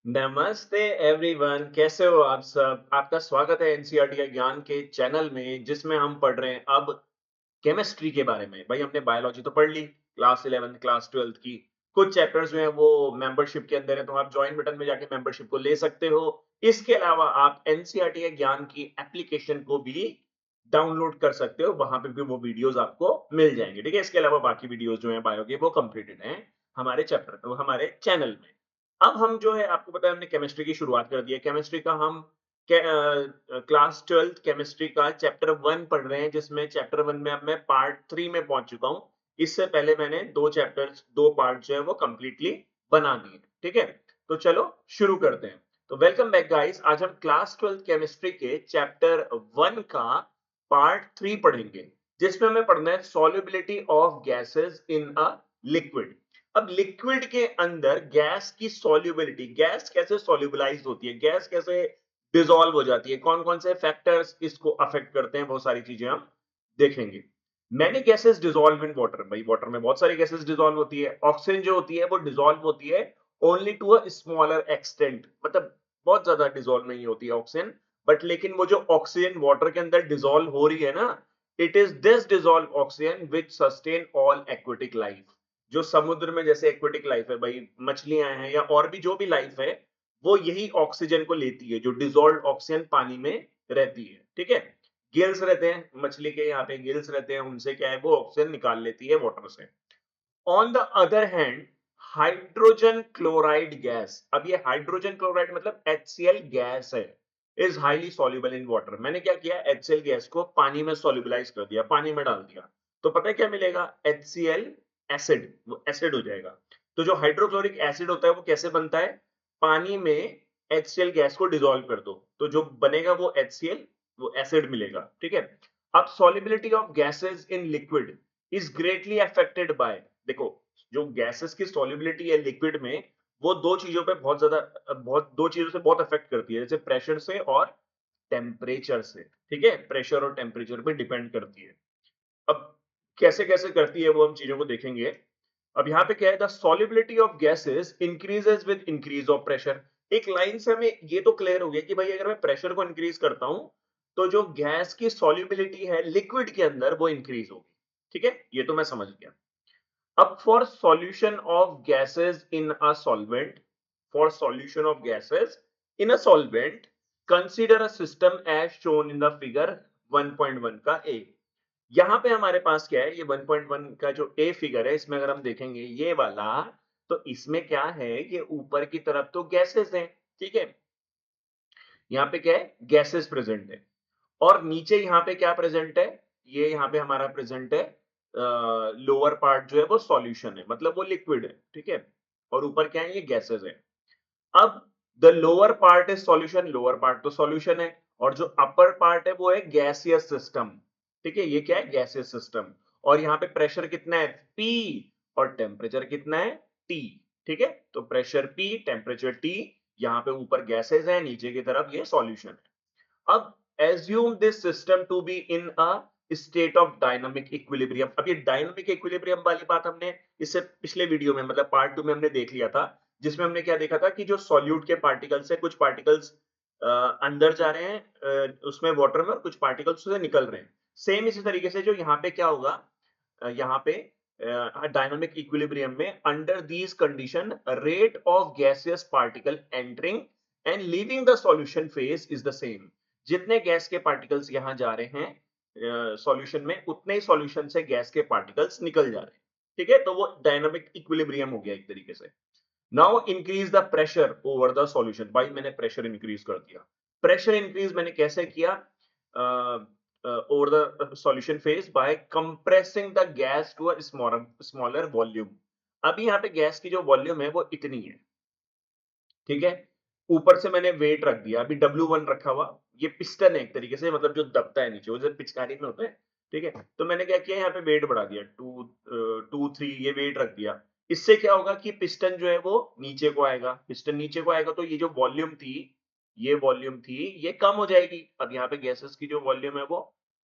नमस्ते एवरीवन, कैसे हो आप सब। आपका स्वागत है एनसीईआरटी का ज्ञान के चैनल में, जिसमें हम पढ़ रहे हैं अब केमिस्ट्री के बारे में। भाई हमने बायोलॉजी तो पढ़ ली, क्लास 11 क्लास 12 की। कुछ चैप्टर्स जो है वो मेंबरशिप के अंदर है, तो आप ज्वाइन बटन में जाके मेंबरशिप को ले सकते हो। इसके अलावा आप एनसीईआरटी के ज्ञान की एप्लीकेशन को भी डाउनलोड कर सकते हो, वहां पे भी वो वीडियोस आपको मिल जाएंगे। ठीक है, इसके अलावा बाकी वीडियोस जो है बायो के वो कंप्लीटेड हैं हमारे चैप्टर तो हमारे चैनल में। अब हम जो है आपको पता है हमने केमिस्ट्री की शुरुआत कर दी है। केमिस्ट्री का हम क्लास 12th केमिस्ट्री का चैप्टर 1 पढ़ रहे हैं, जिसमें चैप्टर 1 में अब मैं पार्ट 3 में पहुंच चुका हूं। इससे पहले मैंने दो पार्ट जो है वो कंप्लीटली बना दिए। ठीक है, तो चलो शुरू करते हैं। तो वेलकम बैक गाइस, आज हम क्लास 12th केमिस्ट्री के चैप्टर 1 का पार्ट 3 पढ़ेंगे, जिसमें हमें पढ़ना है solubility of gases in a liquid. अब लिक्विड के अंदर गैस की सॉल्युबिलिटी, गैस कैसे सॉल्युबलाइज होती है, गैस कैसे डिसॉल्व हो जाती है, कौन कौन से फैक्टर्स इसको अफेक्ट करते हैं, वो सारी चीजें हम देखेंगे। Many gases dissolve in water. भाई वाटर में बहुत सारी गैसेस डिसॉल्व होती है। ऑक्सीजन जो होती है वो डिसॉल्व होती है only to a smaller extent, मतलब बहुत ज्यादा डिसॉल्व नहीं होती है ऑक्सीजन। बट लेकिन वो जो ऑक्सीजन वाटर के अंदर डिसॉल्व हो रही है ना, it is this dissolve oxygen which sustain all aquatic life. जो समुद्र में जैसे एक्वेटिक लाइफ है, भाई मछलियां हैं या और भी जो भी लाइफ है, वो यही ऑक्सीजन को लेती है, जो डिसॉल्व ऑक्सीजन पानी में रहती है। ठीक है, गिल्स रहते हैं मछली के, यहाँ पे गिल्स रहते हैं, उनसे क्या है वो ऑक्सीजन निकाल लेती है वाटर से। On the other hand, hydrogen chloride gas, अब ये हाइड्रोजन क्लोराइड मतलब HCl गैस है, is highly soluble in water. मैंने क्या किया, HCl गैस को पानी में सॉल्युबलाइज कर दिया, पानी में डाल दिया, तो पता है क्या मिलेगा, HCl एसिड, वो एसिड हो जाएगा। तो जो हाइड्रोक्लोरिक एसिड होता है वो कैसे बनता है, पानी में HCl गैस को डिसॉल्व कर दो तो जो बनेगा वो HCl, वो एसिड मिलेगा। ठीक है, अब solubility of gases in liquid is greatly affected by, देखो जो गैसेस की सॉल्युबिलिटी है लिक्विड में, वो दो चीजों पे बहुत ज्यादा, बहुत दो चीजों से बहुत अफेक्ट करती है, जैसे प्रेशर से और टेम्परेचर से। ठीक है, प्रेशर और टेम्परेचर पे डिपेंड करती है। अब कैसे कैसे करती है वो हम चीजों को देखेंगे। अब यहाँ पे क्या है, the solubility of gases increases with increase of pressure. एक लाइन से हमें ये तो क्लियर हो गया कि भाई अगर मैं प्रेशर को इंक्रीज करता हूं तो जो गैस की सॉल्युबिलिटी है लिक्विड के अंदर वो इंक्रीज होगी। ठीक है, ये तो मैं समझ गया। अब for solution of gases in a solvent, consider a system as shown in the figure 1.1 का A। यहाँ पे हमारे पास क्या है, ये 1.1 का जो A फिगर है, इसमें अगर हम देखेंगे ये वाला, तो इसमें क्या है, ये ऊपर की तरफ तो गैसेस हैं। ठीक है, यहाँ पे क्या है, गैसेस प्रेजेंट है, और नीचे यहाँ पे क्या प्रेजेंट है, ये यहाँ पे हमारा प्रेजेंट है लोअर पार्ट जो है वो सॉल्यूशन है, मतलब वो लिक्विड है। ठीक है, और ऊपर क्या है, ये गैसेस है। अब the lower part is solution, lower part तो सॉल्यूशन है, और जो अपर पार्ट है वो है गैसियस सिस्टम। ठीक है, ये क्या है, गैसियस सिस्टम। और यहाँ पे प्रेशर कितना है, P, और टेम्परेचर कितना है, T। ठीक है, तो प्रेशर P, टेम्परेचर T, यहाँ पे ऊपर गैसेस है, नीचे की तरफ ये सॉल्यूशन है। अब assume this system to be in a state of dynamic equilibrium। अब ये डायनामिक इक्विलिब्रियम वाली बात हमने इससे पिछले वीडियो में मतलब पार्ट 2 में हमने देख लिया था, जिसमें हमने क्या देखा था कि जो सॉल्यूट के पार्टिकल्स है, कुछ पार्टिकल्स अंदर जा रहे हैं उसमें वाटर में, और कुछ पार्टिकल्स उससे निकल रहे हैं। सेम इसी तरीके से जो यहाँ पे क्या होगा, यहाँ पे डायनामिक इक्विलिब्रियम में under these condition rate of gaseous particle entering and leaving the solution phase is the same. जितने गैस के पार्टिकल्स यहां जा रहे हैं सॉल्यूशन में, उतने ही सॉल्यूशन से गैस के पार्टिकल्स निकल जा रहे हैं। ठीक है, तो वो डायनामिक इक्विलिब्रियम हो गया एक तरीके से। Now increase the pressure over the solution. भाई मैंने प्रेशर इंक्रीज कर दिया। प्रेशर इंक्रीज मैंने कैसे किया, over the solution phase by compressing the gas to a smaller volume. अभी यहाँ पे गैस की जो वॉल्यूम है वो इतनी है। ठीक है, ऊपर से मैंने वेट रख दिया, अभी W1 रखा हुआ, ये पिस्टन है एक तरीके से, मतलब जो दबता है नीचे, वो जैसे पिचकारी में होता है। ठीक है, तो मैंने क्या किया, यहाँ पे वेट बढ़ा दिया, 2 3 ये वेट रख दिया। इससे क्या होगा कि पिस्टन जो है वो नीचे को आएगा, पिस्टन नीचे को आएगा, तो ये जो वॉल्यूम थी, ये वॉल्यूम थी, ये कम हो जाएगी। अब यहाँ पे गैसेस की जो वॉल्यूम है वो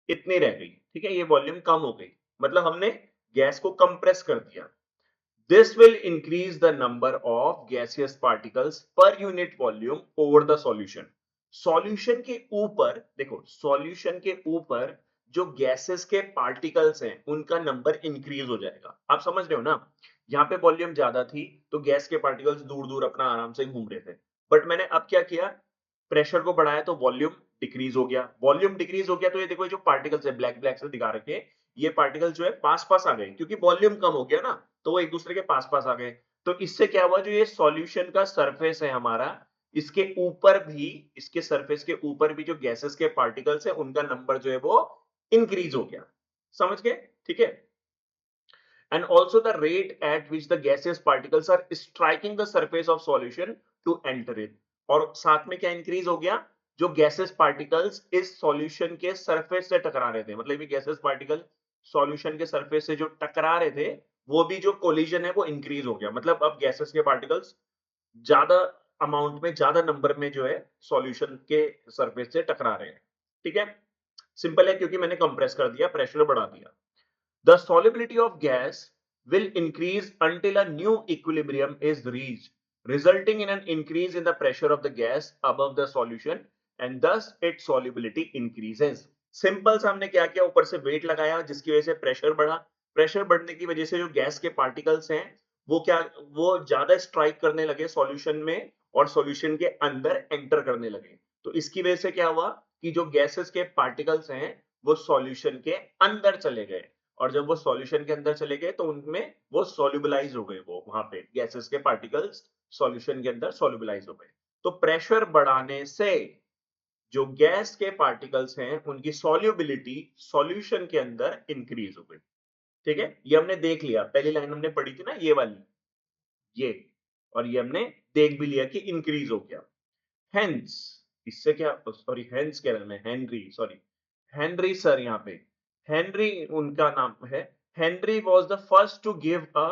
इतनी रह गई। ठीक है, ये वॉल्यूम कम हो गई, मतलब हमने गैस को कंप्रेस कर दिया। This will increase the number of gaseous particles per unit volume over the solution. Solution के ऊपर देखो, सॉल्यूशन के ऊपर जो गैसेस के पार्टिकल्स हैं उनका नंबर इंक्रीज हो जाएगा। आप समझ रहे हो ना? यहाँ पे वॉल्यूम ज्यादा थी तो गैस के पार्टिकल्स दूर दूर अपना आराम से घूम रहे थे, बट मैंने अब क्या किया, प्रेशर को बढ़ाया तो वॉल्यूम डिक्रीज हो गया। वॉल्यूम डिक्रीज हो गया तो ये देखो, ये जो पार्टिकल्स है ब्लैक ब्लैक से दिखा रखे, ये पार्टिकल जो है पास पास आ गए, क्योंकि वॉल्यूम कम हो गया ना, तो वो एक दूसरे के पास पास आ गए। तो इससे क्या हुआ, जो ये सॉल्यूशन का सरफेस है हमारा, इसके ऊपर भी, इसके सरफेस के ऊपर भी जो गैसेस के पार्टिकल्स है उनका नंबर जो है वो इंक्रीज हो गया। समझ गए? ठीक है। And also the rate at which the gaseous particles are striking the surface of solution to enter it। और साथ में क्या इंक्रीज हो गया, जो गैसेस पार्टिकल्स इस सॉल्यूशन के सरफेस से टकरा रहे थे, मतलब ये गैसेस पार्टिकल सॉल्यूशन के सरफेस से जो टकरा रहे थे, वो भी जो कोलिजन है वो इंक्रीज हो गया। मतलब अब गैसेस के पार्टिकल्स ज्यादा अमाउंट में, ज्यादा नंबर में जो है सॉल्यूशन के सरफेस से टकरा रहे हैं। ठीक है, सिंपल है, क्योंकि मैंने कंप्रेस कर दिया, प्रेशर बढ़ा दिया। The solubility of gas will increase until a new equilibrium is reached, resulting in an increase in the pressure of the gas above the solution and thus its solubility increases। Simple सा हमने क्या किया, ऊपर से wait लगाया जिसकी वजह से प्रेशर बढ़ा। प्रेशर बढ़ने की वजह से जो गैस के पार्टिकल्स हैं वो क्या, वो ज्यादा स्ट्राइक करने लगे सॉल्यूशन में और सॉल्यूशन के अंदर एंटर करने लगे। तो इसकी वजह से क्या हुआ कि जो गैसेस के पार्टिकल्स हैं वो सॉल्यूशन के अंदर चले गए, और जब वो सॉल्यूशन के अंदर चले गए तो उनमें वो सोल्यूबलाइज हो गए, वो वहां पे गैसेस के पार्टिकल्स सॉल्यूशन के अंदर सोल्यूबलाइज हो गए। तो प्रेशर बढ़ाने से जो गैस के पार्टिकल्स हैं उनकी सॉल्युबिलिटी सॉल्यूशन के अंदर इंक्रीज हो गई। ठीक है, ये हमने देख लिया, पहली लाइन हमने पढ़ी थी ना ये वाली, ये, और ये हमने देख भी लिया कि इंक्रीज हो गया। हेंस, इससे क्या, सॉरी हेंस कह रहा मैं, हेनरी, सॉरी हेनरी सर, यहाँ पे हेनरी उनका नाम है। Henry was the first to give a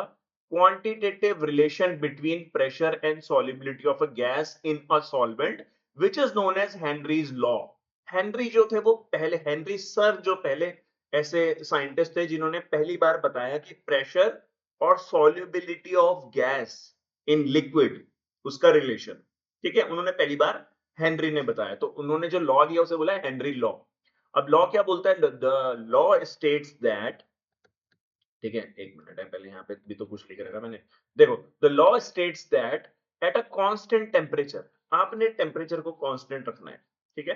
quantitative relation between pressure and solubility of a gas in a solvent which is known as Henry's law। Henry जो थे वो पहले, Henry sir जो पहले ऐसे साइंटिस्ट थे जिन्होंने पहली बार बताया कि प्रेशर और solubility of gas in liquid, उसका रिलेशन। ठीक है, उन्होंने पहली बार हेनरी ने बताया, तो उन्होंने जो लॉ दिया उसे बोला हेनरी लॉ। अब लॉ क्या बोलता है, द लॉ स्टेट्स दैट, ठीक है, एक मिनट है, पहले यहाँ पे भी तो कुछ लिख रखा मैंने। देखो, the law states that at a constant temperature, आपने टेम्परेचर को कांस्टेंट रखना है। ठीक है,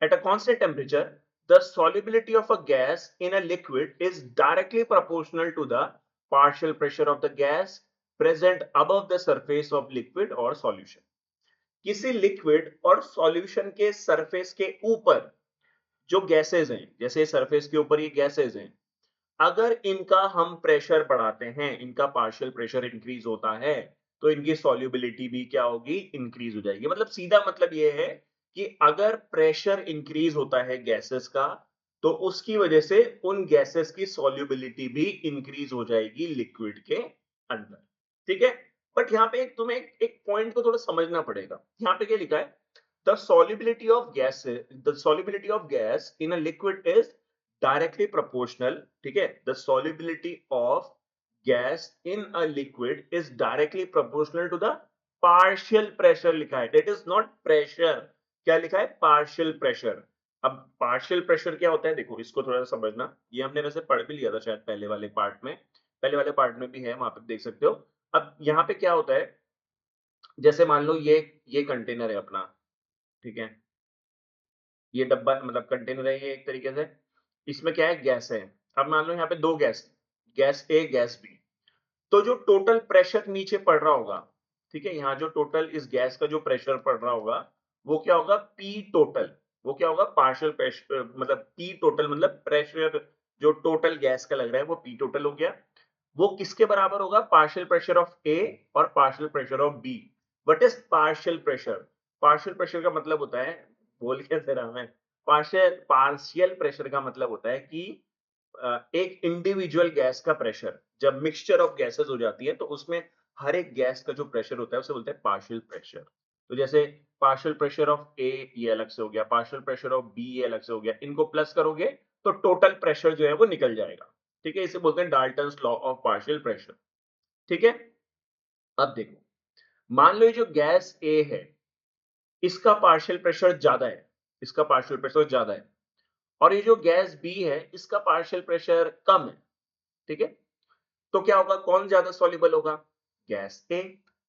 at a constant temperature the solubility of a gas in a liquid is directly proportional to the partial pressure of the gas present above the surface of liquid or solution। किसी liquid और solution के surface के ऊपर जो gases हैं, जैसे surface के ऊपर ये गैसेस हैं, अगर इनका हम प्रेशर बढ़ाते हैं, इनका पार्शियल प्रेशर इंक्रीज होता है, तो इनकी सॉल्युबिलिटी भी क्या होगी, इंक्रीज हो जाएगी। मतलब सीधा मतलब ये है कि अगर प्रेशर इंक्रीज होता है गैसेस का, तो उसकी वजह से उन गैसेस की सॉल्युबिलिटी भी इंक्रीज हो जाएगी लिक्विड के अंदर। ठीक है, बट यहाँ पे तुम्हें एक पॉइंट को थोड़ा समझना पड़ेगा। यहाँ पे क्या लिखा है, the solubility of gas, the solubility of gas in a liquid is directly proportional। ठीक है, the solubility of gas in a liquid is directly proportional to the partial pressure लिखा है, that is not pressure। क्या लिखा है, partial pressure। अब partial pressure क्या होता है, देखो इसको थोड़ा सा समझना, ये हमने वैसे पढ़ भी लिया था शायद पहले वाले पार्ट में, पहले वाले पार्ट में भी है, वहां पे देख सकते हो। अब यहाँ पे क्या होता है, जैसे मान लो ये कंटेनर है अपना, ठीक है, ये डब्बा मतलब कंटेनर है ये एक तरीके से, इसमें क्या है, गैस है। अब मान लो यहाँ पे दो गैस, गैस ए गैस बी, तो जो टोटल प्रेशर नीचे पड़ रहा होगा, ठीक है, यहाँ जो टोटल इस गैस का जो प्रेशर पड़ रहा होगा वो क्या होगा, पी टोटल। वो क्या होगा, पार्शियल प्रेशर, मतलब पी टोटल मतलब प्रेशर जो टोटल गैस का लग रहा है वो पी टोटल हो गया। वो किसके बराबर होगा, पार्शियल प्रेशर ऑफ ए और partial pressure of B. What is partial pressure, partial pressure का मतलब होता है, बोल कैसे रहा मैं, पार्शियल पार्शियल प्रेशर का मतलब होता है कि एक इंडिविजुअल गैस का प्रेशर जब मिक्सचर ऑफ गैसेस हो जाती है तो उसमें हर एक गैस का जो प्रेशर होता है उसे बोलते हैं पार्शियल प्रेशर। तो जैसे पार्शियल प्रेशर ऑफ ए ये अलग से हो गया, पार्शियल प्रेशर ऑफ बी ये अलग से हो गया, इनको प्लस करोगे तो टोटल प्रेशर जो है वो निकल जाएगा। ठीक है, इसे बोलते हैं Dalton's law of partial pressure. ठीक है। अब देखो, मान लो ये जो गैस ए है, इसका पार्शियल प्रेशर ज्यादा है, इसका पार्शियल प्रेशर ज्यादा है, और ये जो गैस बी है, इसका पार्शियल प्रेशर कम है। ठीक है, तो क्या होगा, कौन ज्यादा सॉल्युबल होगा? गैस ए,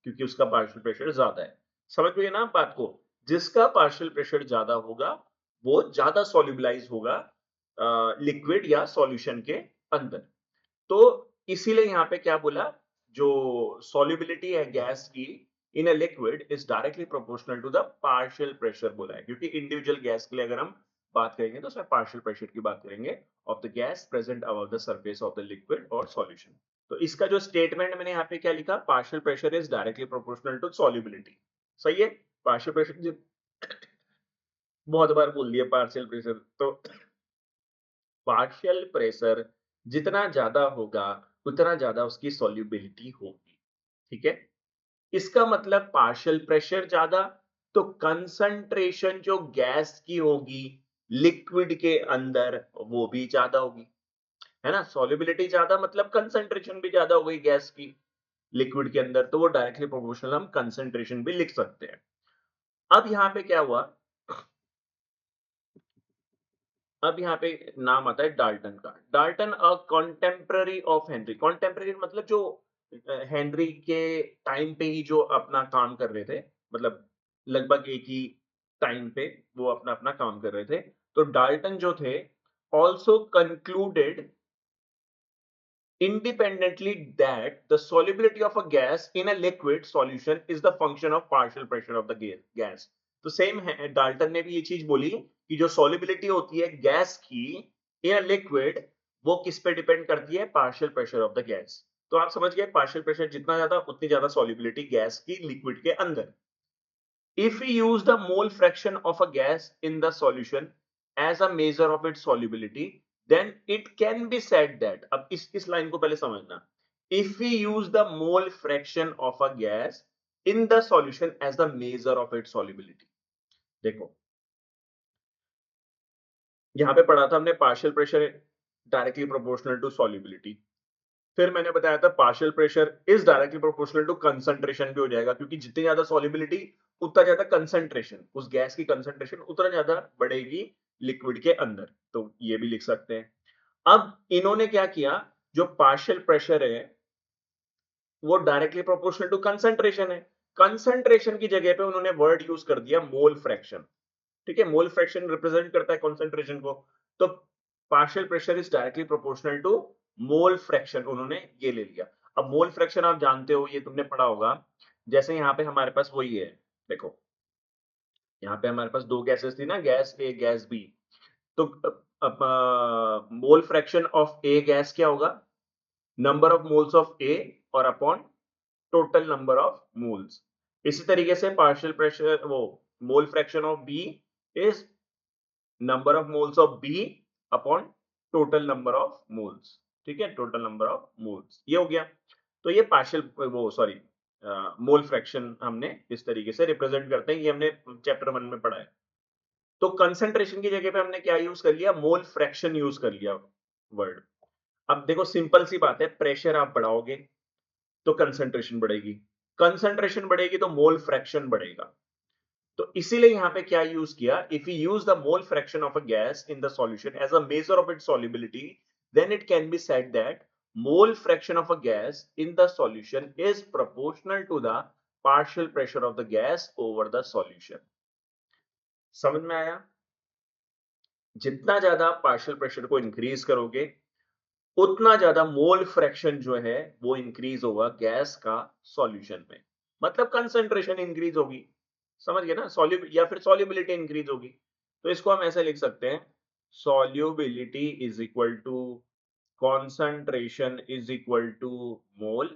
क्योंकि उसका पार्शियल प्रेशर ज्यादा है। समझ में ना बात को? जिसका पार्शियल प्रेशर ज्यादा होगा वो ज्यादा सॉल्युबलाइज होगा लिक्विड या सॉल्यूशन के अंदर। तो इसीलिए यहाँ पे क्या बोला, जो सॉल्युबिलिटी है गैस की in a liquid is directly proportional to the partial pressure बोला है, क्योंकि इंडिविजुअल गैस के लिए अगर हम बात करेंगे तो उसमें पार्शियल प्रेशर की बात करेंगे of the gas present above the surface of the liquid और सॉल्यूशन। तो इसका जो स्टेटमेंट मैंने यहाँ पे क्या लिखा, partial pressure is directly proportional to solubility. सही है, पार्शियल प्रेशर बहुत बार बोल दिया पार्शियल प्रेशर। तो पार्शियल प्रेशर जितना ज्यादा होगा उतना ज्यादा उसकी सॉल्युबिलिटी होगी। ठीक है, इसका मतलब पार्शियल प्रेशर ज्यादा तो कंसंट्रेशन जो गैस की होगी लिक्विड के अंदर वो भी ज्यादा होगी, है ना। सॉल्युबिलिटी ज्यादा मतलब कंसंट्रेशन भी ज्यादा हो गई गैस की लिक्विड के अंदर, तो वो डायरेक्टली प्रोपोर्शनल हम कंसंट्रेशन भी लिख सकते हैं। अब यहाँ पे क्या हुआ, अब यहाँ पे नाम आता है डाल्टन का। Dalton a contemporary of Henry. Contemporary मतलब जो हेनरी के टाइम पे ही जो अपना काम कर रहे थे, मतलब लगभग एक ही टाइम पे वो अपना अपना काम कर रहे थे। तो डाल्टन जो थे also concluded independently that the solubility of a gas in a liquid solution is the function of partial pressure of the gas। तो सेम है, डाल्टन ने भी ये चीज बोली कि जो solubility होती है गैस की in a liquid वो किस पे डिपेंड करती है, partial pressure of the gas. तो आप समझ गए, पार्शियल प्रेशर जितना ज्यादा उतनी ज्यादा solubility गैस की लिक्विड के अंदर। If we use the mole fraction of a gas in the solution as a measure of its solubility, then it can be said that, अब इस लाइन को पहले समझना, if we use the mole fraction of a gas in the solution as the measure of its solubility। देखो, यहां पे पढ़ा था हमने partial pressure directly proportional to solubility. फिर मैंने बताया था partial pressure is directly proportional to concentration भी हो जाएगा, क्योंकि जितनी ज्यादा सॉल्युबिलिटी उतना ज्यादा कंसंट्रेशन, उस गैस की कंसंट्रेशन उतना ज्यादा बढ़ेगी लिक्विड के अंदर। तो ये भी लिख सकते हैं। अब इन्होंने क्या किया, जो पार्शियल प्रेशर है वो डायरेक्टली प्रोपोर्शनल टू कंसंट्रेशन है। कंसंट्रेशन की जगह पे उन्होंने वर्ड यूज कर दिया मोल फ्रैक्शन। ठीक है, मोल फ्रैक्शन रिप्रेजेंट करता है कंसंट्रेशन को। तो partial pressure is directly proportional to mole fraction, उन्होंने ये ले लिया। अब मोल फ्रैक्शन आप जानते हो, ये तुमने पढ़ा होगा। जैसे यहाँ पे हमारे पास वही है, देखो यहाँ पे हमारे पास दो गैसेस थी ना, गैस ए गैस बी। तो अब mole fraction of A gas क्या होगा, number of moles of A और upon total number of moles. इसी तरीके से पार्शियल प्रेशर वो mole fraction of B is number of moles of B upon total number of moles. ठीक है, total number of moles ये हो गया। तो ये पार्शियल वो सॉरी मोल फ्रैक्शन हमने इस तरीके से रिप्रेजेंट करते हैं, ये हमने चैप्टर 1 में पढ़ा है। तो कंसंट्रेशन की जगह पे हमने क्या यूज कर लिया, मोल फ्रैक्शन यूज कर लिया वर्ड। अब देखो सिंपल सी बात है, प्रेशर आप बढ़ाओगे तो कंसंट्रेशन बढ़ेगी, कंसंट्रेशन बढ़ेगी तो मोल फ्रैक्शन बढ़ेगा। तो इसीलिए यहां पे क्या यूज किया, if you use the mole fraction of a gas in the solution as a measure of its solubility, then it can be said that mole fraction of a gas in the solution is proportional to the partial pressure of the gas over the solution. समझ में आया? जितना ज्यादा partial pressure को increase करोगे उतना ज्यादा mole fraction जो है वो इंक्रीज होगा गैस का सॉल्यूशन में, मतलब कंसंट्रेशन इंक्रीज होगी। समझ गए ना, सॉल्यूब या फिर सॉल्युबिलिटी इंक्रीज होगी। तो इसको हम ऐसे लिख सकते हैं, solubility is equal to concentration is equal to mole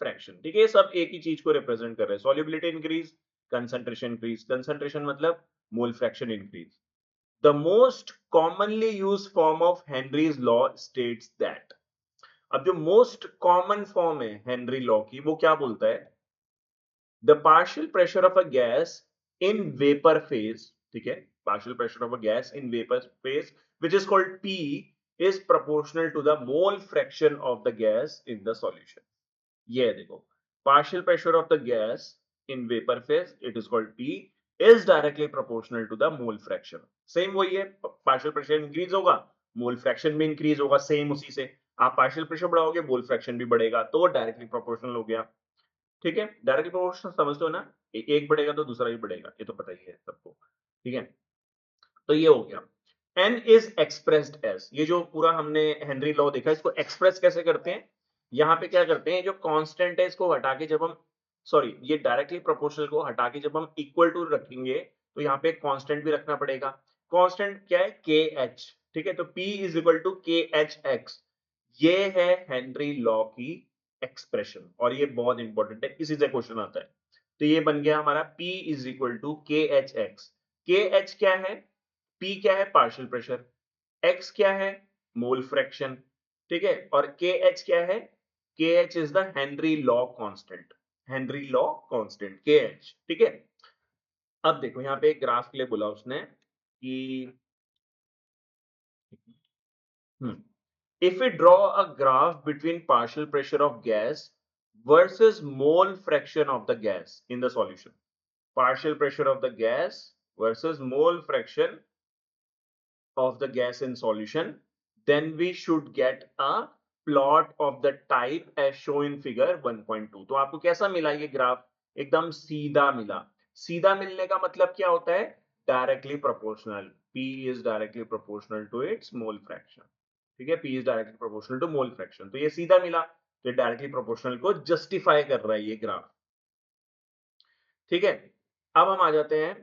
fraction. ठीक है, ये सब एक ही चीज को रिप्रेजेंट कर रहे हैं, solubility increase, concentration increase. Concentration मतलब mole fraction increase. The most commonly used form of Henry's law states that, अब जो मोस्ट कॉमन फॉर्म है हेनरी लॉ की वो क्या बोलता है, the partial pressure of a gas in vapour phase. ठीक है, partial pressure of a gas in vapour phase which is called P is proportional to the mole fraction of the gas in the solution। ये देखो, partial pressure of the gas in vapour phase, it is called P, is directly proportional to the mole fraction. Same वही है, partial pressure increase होगा, mole fraction भी increase होगा, same उसी से। आप पार्शियल प्रेशर बढ़ाओगे, मोल फ्रैक्शन भी बढ़ेगा, तो वो डायरेक्टली प्रोपोर्शनल हो गया। ठीक है, डायरेक्टली प्रोपोर्शनल समझते हो ना, एक बढ़ेगा तो दूसरा भी बढ़ेगा, ये तो पता ही है सबको। ठीक है, तो ये हो गया। n इज एक्सप्रेस्ड एज, ये जो पूरा हमने हेनरी लॉ देखा, इसको एक्सप्रेस कैसे करते हैं, यहाँ पे क्या करते हैं, जो कांस्टेंट है इसको हटा के जब हम, सॉरी, ये डायरेक्टली प्रोपोर्शनल को हटा के जब हम इक्वल टू रखेंगे, तो यहाँ पे कांस्टेंट भी रखना पड़ेगा। कांस्टेंट क्या है, के एच। ठीक है, तो P is equal to K H x, ये है हेनरी लॉ की एक्सप्रेशन, और ये बहुत इंपॉर्टेंट है, इसी से क्वेश्चन आता है। तो ये बन गया हमारा P is equal to K H x. के एच क्या है, P क्या है, पार्शियल प्रेशर, X क्या है, मोल फ्रैक्शन। ठीक है, और के एच क्या है, के H is the Henry law constant, Henry law constant के एच। ठीक है, अब देखो यहाँ पे एक ग्राफ के लिए बोला उसने कि if we draw a graph between partial pressure of gas versus mole fraction of the gas in the solution, partial pressure of the gas versus mole fraction of the gas in solution, then we should get a plot of the type as shown in figure 1.2। तो आपको कैसा मिला ये graph, एकदम सीधा मिला। सीधा मिलने का मतलब क्या होता है, directly proportional, P is directly proportional to its mole fraction। ठीक है, P is directly proportional to mole fraction, तो ये सीधा मिला, तो डायरेक्टली प्रोपोर्शनल को जस्टिफाई कर रहा है ये ग्राफ। ठीक है, अब हम आ जाते हैं,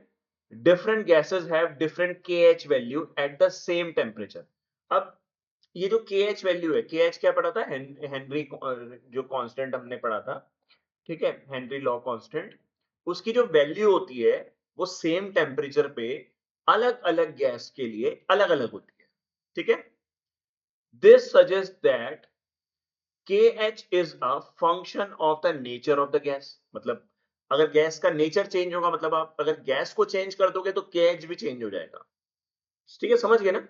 different gases have different KH value at the same temperature. अब ये जो केएच वैल्यू है, केएच क्या पढ़ा था, हेनरी जो कांस्टेंट हमने पढ़ा था, ठीक है, हेनरी लॉ कांस्टेंट, उसकी जो वैल्यू होती है वो सेम टेम्परेचर पे अलग अलग गैस के लिए अलग अलग होती है। ठीक है, this suggest that KH is a function of the nature of the gas। मतलब अगर गैस का नेचर चेंज होगा, मतलब आप अगर गैस को चेंज कर दोगे तो KH भी चेंज हो जाएगा। ठीक है, समझ गए ना?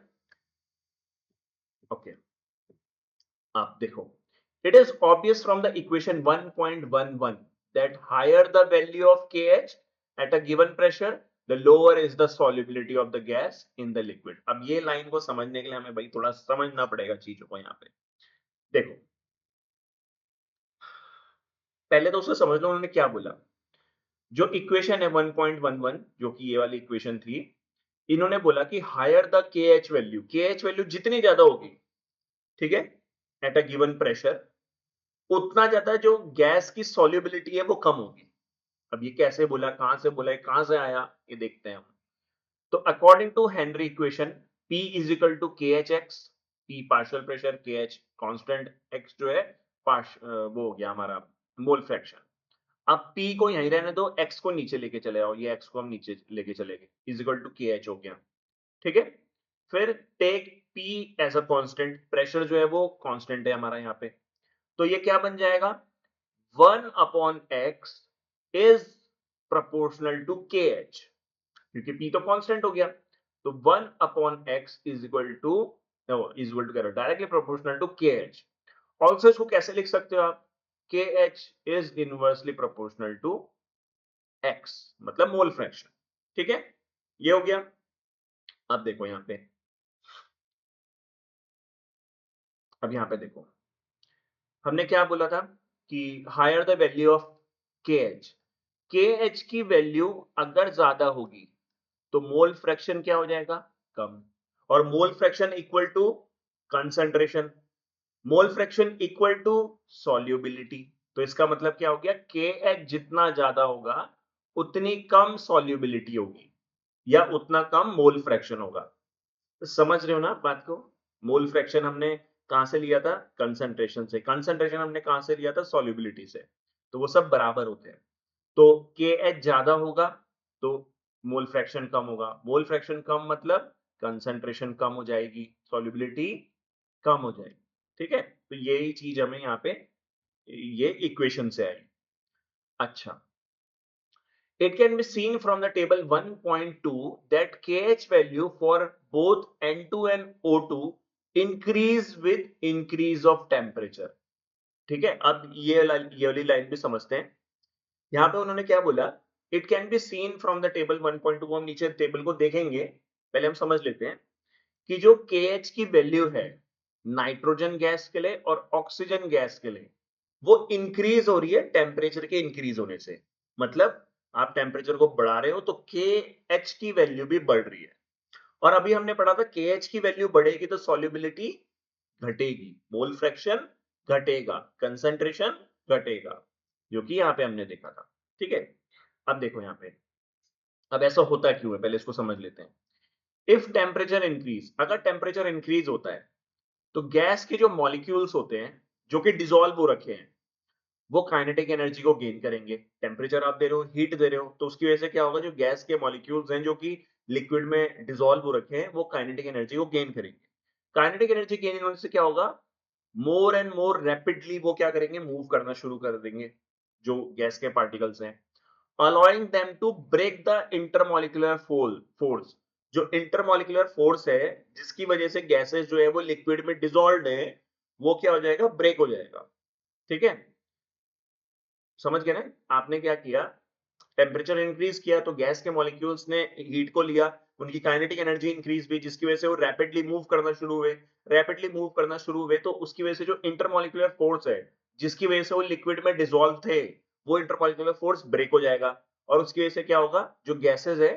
ओके, आप देखो, it is obvious from the equation 1.11 that higher the value of KH at a given pressure, the lower is the solubility of the gas in the liquid। अब ये लाइन को समझने के लिए हमें भाई थोड़ा समझना पड़ेगा चीजों को। यहाँ पे देखो, पहले तो उसे समझ लो उन्होंने क्या बोला। जो इक्वेशन है 1.11, जो कि ये वाली इक्वेशन थी, इन्होंने बोला कि higher the KH value, KH value जितनी ज्यादा होगी, ठीक है, एट अ गिवन प्रेशर, उतना ज्यादा जो गैस की सॉल्युबिलिटी है वो कम होगी। अब ये कैसे बोला, कहां से बोला, कहां से आया, ये देखते हैं हम। तो according to Henry equation, P is equal to K H X, P partial pressure, K H constant, X जो है वो हो गया हमारा मोल फ्रैक्शन। अब P को यहीं रहने दो, X को नीचे लेके चले आओ, ये X को हम नीचे लेके चले गए, is equal to K H हो गया। ठीक है, फिर take P as a constant, pressure जो है वो कांस्टेंट है हमारा यहाँ पे, तो ये क्या बन जाएगा, 1 upon X is proportional to K H, क्योंकि P तो कांस्टेंट हो गया, तो 1 upon X is equal to कह रहा directly proportional to K H. Also इसको कैसे लिख सकते हो आप, K H is inversely proportional to X, मतलब मोल फ्रैक्शन। ठीक है, ये हो गया। अब देखो यहाँ पे, अब यहाँ पे देखो, हमने क्या बोला था कि हायर द वैल्यू ऑफ के एच, के एच की वैल्यू अगर ज्यादा होगी तो मोल फ्रैक्शन क्या हो जाएगा, कम, और mole fraction equal to concentration, mole fraction equal to solubility. तो इसका मतलब क्या हो गया, के एच जितना ज्यादा होगा उतनी कम सॉल्युबिलिटी होगी, या उतना कम मोल फ्रैक्शन होगा। तो समझ रहे हो ना बात को, मोल फ्रैक्शन हमने कहां से लिया था, कंसंट्रेशन से, कंसंट्रेशन हमने कहां से लिया था, सॉल्युबिलिटी से, तो वो सब बराबर होते हैं। तो के एच ज्यादा होगा तो मोल फ्रैक्शन कम होगा, मोल फ्रैक्शन कम मतलब कंसंट्रेशन कम हो जाएगी, सॉल्युबिलिटी कम हो जाएगी। ठीक है, तो यही चीज हमें यहाँ पे ये इक्वेशन से आई। अच्छा, it can be seen from the table 1.2 that KH value for both N2 and O2 increase with increase of temperature। ठीक है, अब ये वाली लाइन भी समझते हैं। यहाँ पे उन्होंने क्या बोला, it can be seen from the table 1.2, हम नीचे टेबल को देखेंगे, पहले हम समझ लेते हैं कि जो KH की वैल्यू है नाइट्रोजन गैस के लिए और ऑक्सीजन गैस के लिए, वो इंक्रीज हो रही है टेम्परेचर के इंक्रीज होने से। मतलब आप टेम्परेचर को बढ़ा रहे हो तो KH की वैल्यू भी बढ़ रही है। और अभी हमने पढ़ा था KH की वैल्यू बढ़ेगी तो सॉल्युबिलिटी घटेगी, मोल फ्रैक्शन घटेगा, कंसंट्रेशन घटेगा, जो कि यहाँ पे हमने देखा था। ठीक है, अब देखो यहाँ पे, अब ऐसा होता क्यों है, पहले इसको समझ लेते हैं। इफ टेम्परेचर इंक्रीज, अगर टेम्परेचर इंक्रीज होता है तो गैस के जो मॉलिक्यूल्स होते हैं जो कि डिसॉल्व हो रखे हैं, वो काइनेटिक एनर्जी को गेन करेंगे। टेम्परेचर आप दे रहे हो, हीट दे रहे हो, तो उसकी वजह से क्या होगा, जो गैस के मॉलिक्यूल्स हैं जो कि लिक्विड में डिसॉल्व हो रखे हैं, वो काइनेटिक एनर्जी को गेन करेंगे। काइनेटिक एनर्जी गेन होने से क्या होगा, मोर एंड मोर रैपिडली वो क्या करेंगे, मूव करना शुरू कर देंगे जो गैस के पार्टिकल्स हैं, allowing them to break the intermolecular force। जो इंटरमोलिकुलर फोर्स है जिसकी वजह से गैसेस जो है वो लिक्विड में डिसॉल्व्ड है, वो क्या हो जाएगा, ब्रेक हो जाएगा। ठीक है, समझ गए ना। आपने क्या किया, टेम्परेचर इंक्रीज किया तो गैस के मॉलिक्यूल्स ने हीट को लिया, उनकी काइनेटिक एनर्जी इंक्रीज हुई, जिसकी वजह से वो रैपिडली मूव करना शुरू हुए। रैपिडली मूव करना शुरू हुए तो उसकी वजह से जो इंटरमोलिकुलर फोर्स है जिसकी वजह से वो लिक्विड में डिसॉल्व थे, वो इंटरमोलिकुलर फोर्स ब्रेक हो जाएगा। और उसकी वजह से क्या होगा, जो गैसेस है,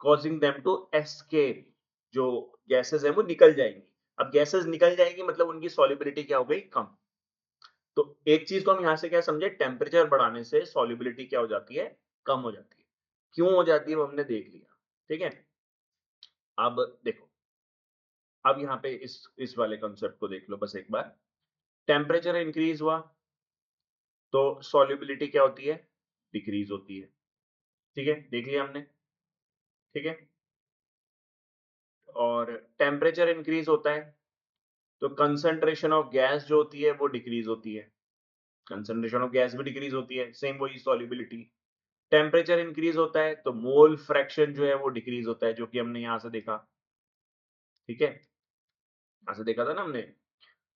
कॉजिंग देम टू एस्केप, जो गैसेस है वो निकल जाएंगी। अब गैसेस निकल जाएंगी मतलब उनकी सॉल्युबिलिटी क्या हो गई, कम। तो एक चीज को हम यहां से क्या समझे, टेम्परेचर बढ़ाने से सॉल्युबिलिटी क्या हो जाती है, कम हो जाती है। क्यों हो जाती है वो हमने देख लिया। ठीक है, अब देखो, अब यहाँ पे इस वाले कॉन्सेप्ट को देख लो बस एक बार। टेम्परेचर इंक्रीज हुआ तो सॉल्युबिलिटी क्या होती है, डिक्रीज होती है। ठीक है, देख लिया हमने। ठीक है, और टेम्परेचर इंक्रीज होता है तो कंसंट्रेशन ऑफ गैस जो होती है वो डिक्रीज होती है, कंसंट्रेशन ऑफ गैस भी डिक्रीज होती है, सेम वही सॉल्युबिलिटी। टेम्परेचर इंक्रीज होता है तो मोल फ्रैक्शन जो है वो डिक्रीज होता है, जो कि हमने यहां से देखा। ठीक है, यहां से देखा था ना हमने।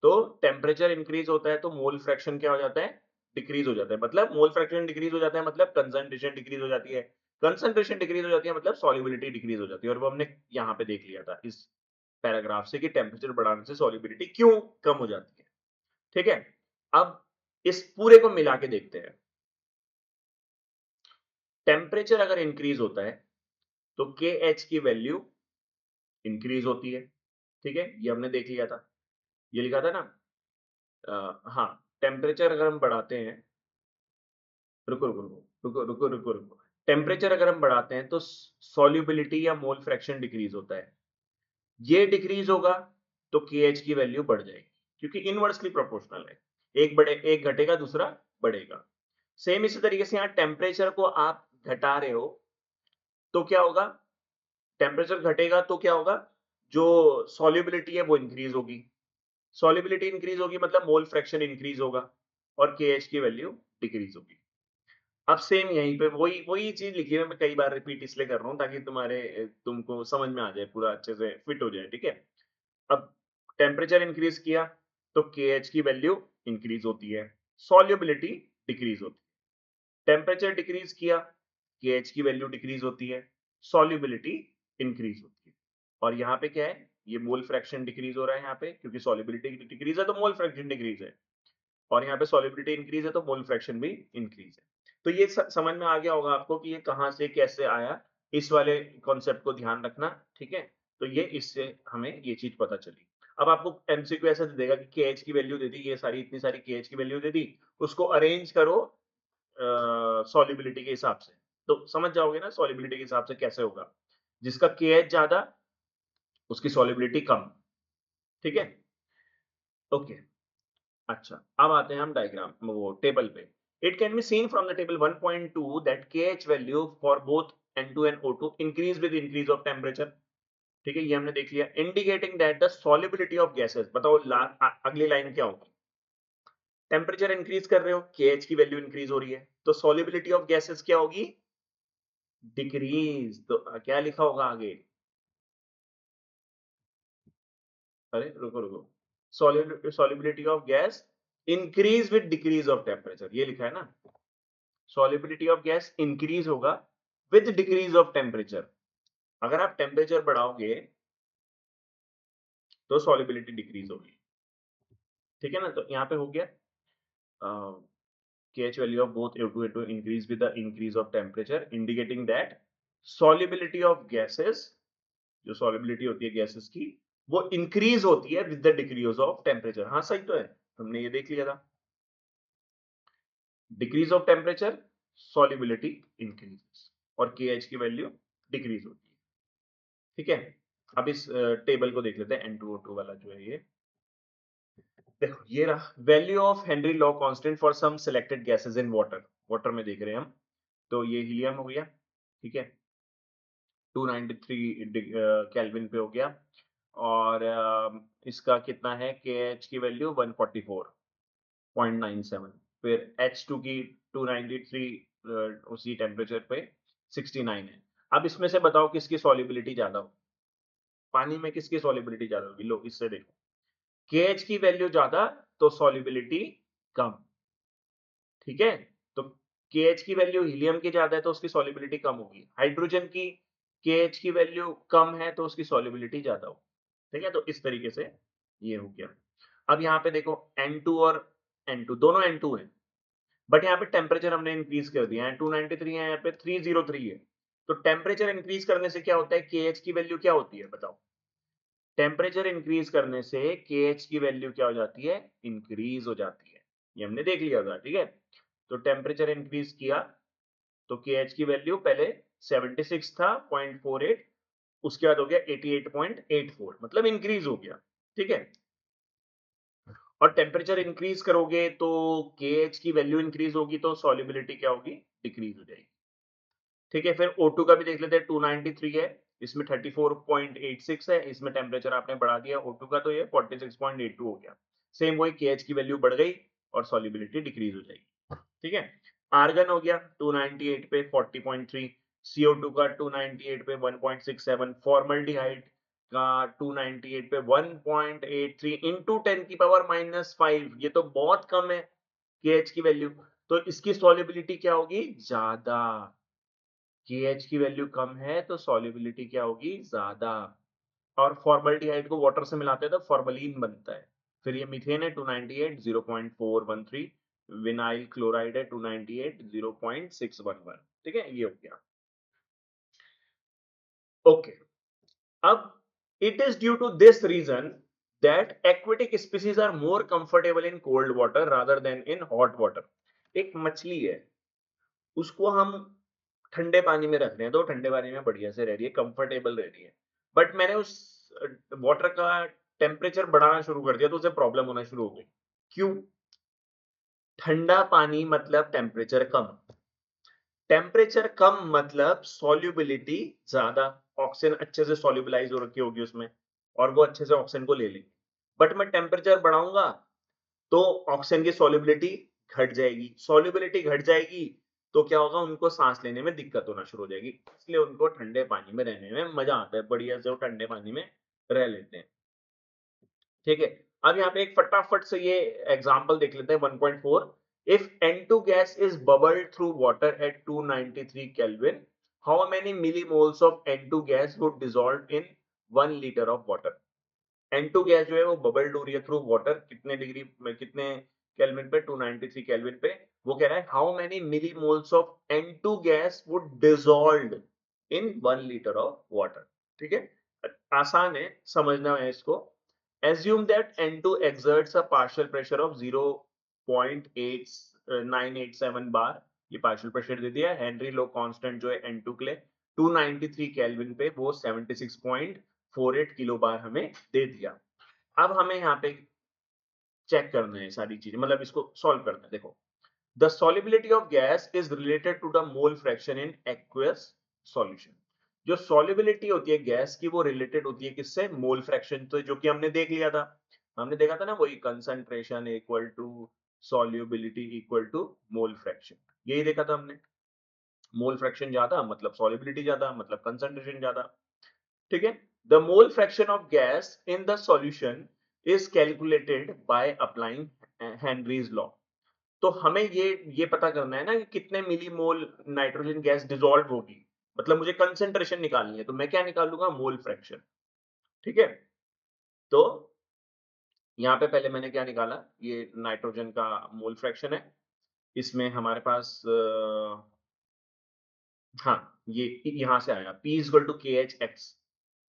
तो टेम्परेचर इंक्रीज होता है तो मोल फ्रैक्शन क्या हो जाता है, डिक्रीज हो जाता है। मतलब मोल फ्रैक्शन डिक्रीज हो जाता है मतलब कंसंट्रेशन डिक्रीज हो जाती है, कंसंट्रेशन डिक्रीज हो जाती है मतलब सॉल्युबिलिटी डिक्रीज हो जाती है। और वो हमने यहाँ पे देख लिया था इस पैराग्राफ से कि टेम्परेचर बढ़ाने से सॉल्युबिलिटी क्यों कम हो जाती है। ठीक है, अब इस पूरे को मिला के देखते हैं। टेम्परेचर अगर इंक्रीज होता है तो के एच की वैल्यू इंक्रीज होती है। ठीक है, ये हमने देख लिया था, ये लिखा था ना। हाँ, टेम्परेचर अगर हम बढ़ाते हैं, रुको रुको रुको रुको रुको रुको रुको, टेम्परेचर अगर हम बढ़ाते हैं तो सॉल्युबिलिटी या मोल फ्रैक्शन डिक्रीज होता है। ये डिक्रीज होगा तो केएच की वैल्यू बढ़ जाएगी, क्योंकि इनवर्सली प्रोपोर्शनल है। एक बढ़े, एक घटेगा, दूसरा बढ़ेगा। सेम इसी तरीके से यहाँ टेम्परेचर को आप घटा रहे हो तो क्या होगा, टेम्परेचर घटेगा तो क्या होगा, जो सॉल्युबिलिटी है वो इंक्रीज होगी। सॉल्युबिलिटी इंक्रीज होगी मतलब मोल फ्रैक्शन इंक्रीज होगा और केएच की वैल्यू डिक्रीज होगी। अब सेम यहीं पे वही वही चीज लिखी है, मैं कई बार रिपीट इसलिए कर रहा हूँ ताकि तुमको समझ में आ जाए, पूरा अच्छे से फिट हो जाए। ठीक है, अब टेम्परेचर इंक्रीज किया तो केएच की वैल्यू इंक्रीज होती है, सॉल्युबिलिटी डिक्रीज होती है। टेम्परेचर डिक्रीज किया, केएच की वैल्यू डिक्रीज होती है, सॉल्युबिलिटी इंक्रीज होती है। और यहाँ पे क्या है, ये मोल फ्रैक्शन डिक्रीज हो रहा है यहाँ पे, क्योंकि सॉल्युबिलिटी डिक्रीज है तो मोल फ्रैक्शन डिक्रीज है। और यहाँ पे सॉल्युबिलिटी इंक्रीज है तो मोल फ्रैक्शन भी इंक्रीज है। तो ये समझ में आ गया होगा आपको कि ये कहाँ से कैसे आया, इस वाले कॉन्सेप्ट को ध्यान रखना। ठीक है, तो ये इससे हमें ये चीज पता चली। अब आपको एमसीक्यू ऐसा दे देगा कि केएच की वैल्यू दे दी, ये सारी इतनी सारी केएच की वैल्यू दे दी, उसको अरेंज करो सॉल्युबिलिटी के हिसाब से, तो समझ जाओगे ना सॉल्युबिलिटी के हिसाब से कैसे होगा। जिसका केएच ज्यादा उसकी सॉल्युबिलिटी कम। ठीक है, ओके। अच्छा, अब आते हैं हम डायग्राम वो टेबल पे। It can be seen from the table 1.2 that KH value for both N2 and O2 increase with increase of temperature. ठीक है, ये हमने देख लिया। Indicating that the solubility of gases, बताओ अगली लाइन क्या होगी। टेम्परेचर इंक्रीज कर रहे हो, केएच की वैल्यू इंक्रीज हो रही है, तो सॉल्युबिलिटी ऑफ गैसेस क्या होगी, डिक्रीज। तो क्या लिखा होगा आगे, अरे रुको रुको, solubility of gas increase with decrease of temperature, ये लिखा है ना, सॉल्युबिलिटी ऑफ गैस इंक्रीज होगा विद डिक्रीज ऑफ टेम्परेचर। अगर आप टेम्परेचर बढ़ाओगे तो सॉल्युबिलिटी डिक्रीज होगी, ठीक है ना। तो यहाँ पे हो गया KH value of both A2 increase with the increase of temperature, indicating that solubility of gases, जो solubility होती है gases की, वो increase होती है with the decrease of temperature। हाँ सही तो है, हमने ये देख लिया था। Decrease of temperature, solubility increases और KH की वैल्यू डिक्रीज होती है, ठीक है। अब इस टेबल को देख लेते हैं, N2O2 वाला जो है ये, देखो ये रहा value of Henry law constant for some selected gases in water. Water में देख रहे हैं हम, तो ये हीलियम हो गया, ठीक है, 293 केल्विन पे हो गया। और इसका कितना है, के एच की वैल्यू 144.97, फिर H2 की 293 उसी टेम्परेचर पे 69 है। अब इसमें से बताओ किसकी सॉल्युबिलिटी ज्यादा हो, पानी में किसकी सॉल्युबिलिटी ज्यादा होगी, लो इससे देखो, के एच की वैल्यू ज्यादा तो सॉल्युबिलिटी कम, ठीक है। तो KH की वैल्यू हीलियम की ज्यादा है तो उसकी सॉल्युबिलिटी कम होगी, हाइड्रोजन की KH की वैल्यू कम है तो उसकी सॉल्युबिलिटी ज्यादा होगी, ठीक है। तो इस तरीके से ये हो गया। अब यहाँ पे देखो N2 और N2 दोनों N2 हैं, बट यहाँ पे टेम्परेचर हमने इंक्रीज कर दिया है, 293 है, यहाँ पे 303 है। तो टेम्परेचर इंक्रीज करने से क्या होता है, KH की वैल्यू क्या होती है बताओ, टेम्परेचर इंक्रीज करने से KH की वैल्यू क्या हो जाती है, इंक्रीज हो जाती है, ये हमने देख लिया था, ठीक है। तो टेम्परेचर इंक्रीज किया तो KH की वैल्यू पहले 76 था 0.48, उसके बाद हो गया 88.84, मतलब इंक्रीज हो गया, ठीक है। और टेम्परेचर इंक्रीज करोगे तो KH की वैल्यू इंक्रीज होगी तो सॉल्युबिलिटी क्या होगी, डिक्रीज हो जाएगी, ठीक है। फिर O2 का भी देख लेते हैं, 293 है, इसमें 34.86 है, इसमें टेम्परेचर आपने बढ़ा दिया O2 का तो ये 46.82 हो गया। सेम वही KH की वैल्यू बढ़ गई और सॉल्युबिलिटी डिक्रीज हो जाएगी, ठीक है। आर्गन हो गया 298 पे 40.3, CO2 का 298 पे 1.67, फॉर्मल्डिहाइड का 298 पे 1.83 इंटू 10 की पावर -5, ये तो बहुत कम है KH की वैल्यू, तो इसकी सॉल्युबिलिटी क्या होगी, ज्यादा। KH की वैल्यू कम है तो सॉल्युबिलिटी क्या होगी, ज्यादा। और फॉर्मल्डिहाइड को वाटर से मिलाते हैं तो फॉर्मलीन बनता है। फिर ये मीथेन है 298 0.413, विनाइल क्लोराइड है 298 0.611, ठीक है, ये हो गया। ओके, अब it is due to this reason that aquatic species are more comfortable in cold water rather than in hot water. एक मछली है, उसको हम ठंडे पानी में रख रहे हैं तो ठंडे पानी में बढ़िया से रह रही है, कंफर्टेबल रह रही है, बट मैंने उस वाटर का टेम्परेचर बढ़ाना शुरू कर दिया तो उसे प्रॉब्लम होना शुरू हो गई। क्यों, ठंडा पानी मतलब टेम्परेचर कम, टेम्परेचर कम मतलब सॉल्युबिलिटी ज्यादा, ऑक्सीजन अच्छे से सॉल्युबलाइज हो रखी होगी उसमें और वो अच्छे से ऑक्सीजन को ले लेगी। बट मैं टेम्परेचर बढ़ाऊंगा तो ऑक्सीजन की सॉल्युबिलिटी घट जाएगी, सॉल्युबिलिटी घट जाएगी तो क्या होगा, उनको सांस लेने में दिक्कत होना शुरू हो जाएगी, इसलिए उनको ठंडे पानी में रहने में मजा आता है, बढ़िया से वो ठंडे पानी में रह लेते हैं, ठीक है। अब यहाँ पे एक फटाफट से ये एग्जांपल देख लेते हैं 1.4, if N2 gas is bubbled through water at 293 Kelvin, how many millimoles of N2 gas would dissolve in 1 liter of water। N2 gas जो है वो बबल्ड हो रही है थ्रू वाटर, कितने डिग्री में, कितने केल्विन पे, 293 केल्विन पे। वो कह रहा है how many millimoles of N2 gas would dissolve in 1 litre of water, ठीक है। आसान है, समझना है इसको। assume that N2 exerts a partial pressure of 0.8987 bar, ये पार्शियल प्रेशर दे दिया। हेनरी लो कांस्टेंट जो है N2 के लिए 293 केल्विन पे वो 76.48 किलो बार हमें दे दिया। अब हमें यहाँ पे चेक करना है सारी चीजें, मतलब इसको सॉल्व करना है। देखो, the solubility of gas is related to the mole fraction in aqueous solution. जो solubility होती है गैस की वो रिलेटेड होती है किससे, मोल फ्रैक्शन, तो जो कि हमने देख लिया था, हमने देखा था ना वही concentration equal to solubility equal to mole fraction, यही देखा था हमने। मोल फ्रैक्शन ज्यादा मतलब solubility ज्यादा मतलब कंसंट्रेशन ज्यादा, ठीक है। The mole fraction of gas in the solution is calculated by applying Henry's law. तो हमें ये पता करना है ना कि कितने मिलीमोल नाइट्रोजन गैस डिसॉल्व होगी, मतलब मुझे कंसंट्रेशन निकालनी है, तो मैं क्या निकालूंगा, मोल फ्रैक्शन। ठीक है, तो यहाँ पे पहले मैंने क्या निकाला, ये नाइट्रोजन का मोल फ्रैक्शन है, इसमें हमारे पास हाँ, ये यहाँ से आया P equal to K H X,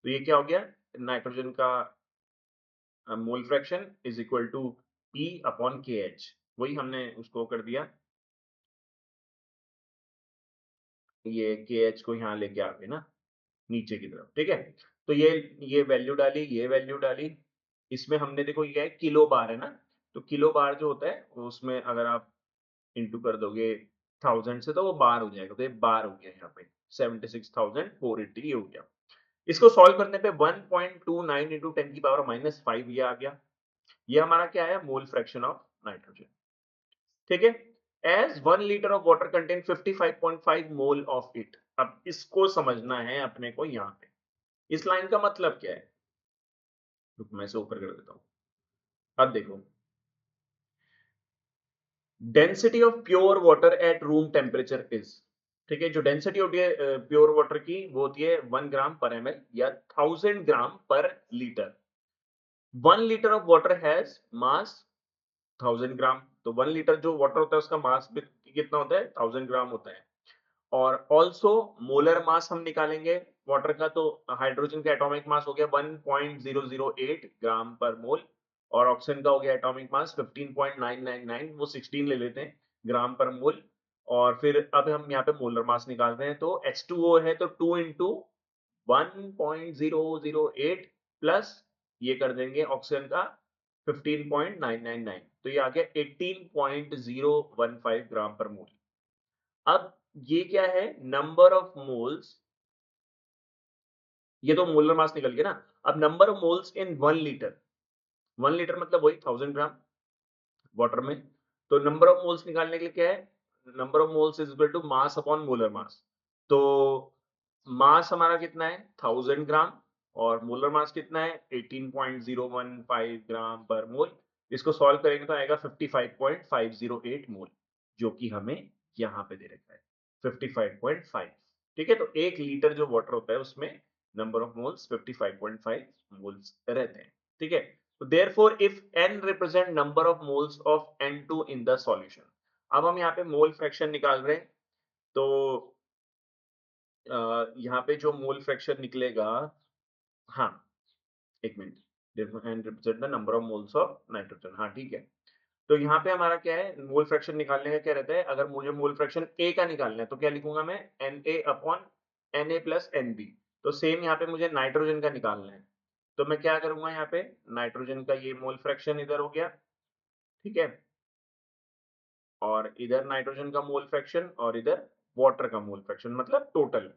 तो ये क्या हो गया, नाइट्रोजन का mole fraction is equal to P upon K H, वही हमने उसको कर दिया, ये के एच को यहाँ लेके आ गए ना नीचे की तरफ। ठीक है, तो ये वैल्यू डाली, ये वैल्यू डाली, इसमें हमने देखो ये है किलो बार है ना, तो किलो बार जो होता है उसमें अगर आप इंटू कर दोगे 1000 से तो वो बार हो जाएगा, तो ये बार हो गया यहाँ पे 76,480 ये हो गया। इसको सॉल्व करने पे 1.29 इंटू 10 की पावर माइनस 5 ये आ गया, ये हमारा क्या है, मोल फ्रैक्शन ऑफ नाइट्रोजन। ठीक है, as 1 litre of water contain 55.5 mole of it. अब इसको समझना है अपने को, यहाँ पे इस लाइन का मतलब क्या है, रुक मैं इसे ऊपर कर देता हूं। अब देखो, density of pure water at room temperature is, ठीक है, जो डेंसिटी होती है प्योर वाटर की वो होती है 1 ग्राम पर ml या 1000 ग्राम पर litre. 1 litre of water has मास 1000 ग्राम, तो 1 लीटर जो वाटर होता है उसका मास कितना होता है, 1000 ग्राम होता है। और ऑल्सो मोलर मास हम निकालेंगे वाटर का, तो हाइड्रोजन का एटॉमिक मास हो गया 1.008 ग्राम पर मोल, और ऑक्सीजन का हो गया एटॉमिक मास 15.999, वो 16 ले लेते हैं ग्राम पर मोल। और फिर अब हम यहाँ पे मोलर मास निकाल रहे हैं, तो H2O है तो 2 इंटू 1.008 प्लस ये कर देंगे ऑक्सीजन का 15.999, तो ये आ गया 18.015 ग्राम पर मोल। अब ये क्या है, नंबर ऑफ मोल्स, ये तो मोलर मास निकल गया ना। अब number of moles in 1 litre, 1 litre मतलब वही 1000 ग्राम वाटर में, तो नंबर ऑफ मोल्स निकालने के लिए क्या है, number of moles is equal to mass upon molar mass. तो मास हमारा कितना है 1000 ग्राम, और मोलर मास कितना है 18.015 ग्राम पर मोल। इसको सॉल्व करेंगे तो आएगा 55.508 मोल, जो कि हमें यहाँ पे दे रखा है 55.5। ठीक है, तो 1 लीटर जो वाटर होता है उसमें नंबर ऑफ मोल्स 55.5 मोल्स रहते हैं। ठीक है, so therefore if n represent number of moles of N2 in the solution, अब हम यहाँ पे मोल फ्रैक्शन निकाल रहे हैं, तो यहाँ पे जो मोल फ्रैक्शन निकलेगा, हाँ एक minute, n represent the number of moles of nitrogen, हाँ ठीक है। तो यहाँ पे हमारा क्या है, मोल फ्रैक्शन निकालने का क्या रहता है, अगर मुझे मोल फ्रैक्शन ए का निकालना है तो क्या लिखूंगा मैं, Na upon Na plus Nb। तो सेम यहाँ पे मुझे नाइट्रोजन का निकालना है, तो मैं क्या करूंगा, यहाँ पे नाइट्रोजन का ये मोल फ्रैक्शन इधर हो गया, ठीक है, और इधर नाइट्रोजन का मोल फ्रैक्शन और इधर वाटर का मोल फ्रैक्शन, मतलब टोटल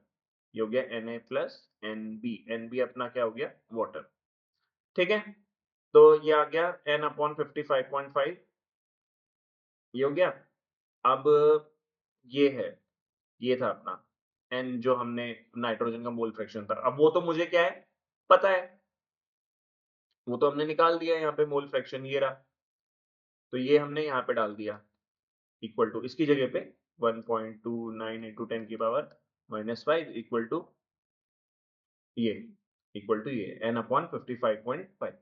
ये हो गया Na प्लस Nb, Nb अपना क्या हो गया, वाटर। ठीक है, तो ये आ गया n अपॉन 55.5, ये हो गया। अब ये है, ये था अपना n जो हमने नाइट्रोजन का मोल फ्रैक्शन था, अब वो तो मुझे क्या है पता है, वो तो हमने निकाल दिया यहाँ पे मोल फ्रैक्शन ये रहा, तो ये हमने यहाँ पे डाल दिया इक्वल टू, इसकी जगह पे 1.29 इंटू 10 की पावर माइनस 5 इक्वल टू ये, इक्वल टू ये n अपॉन 55.5।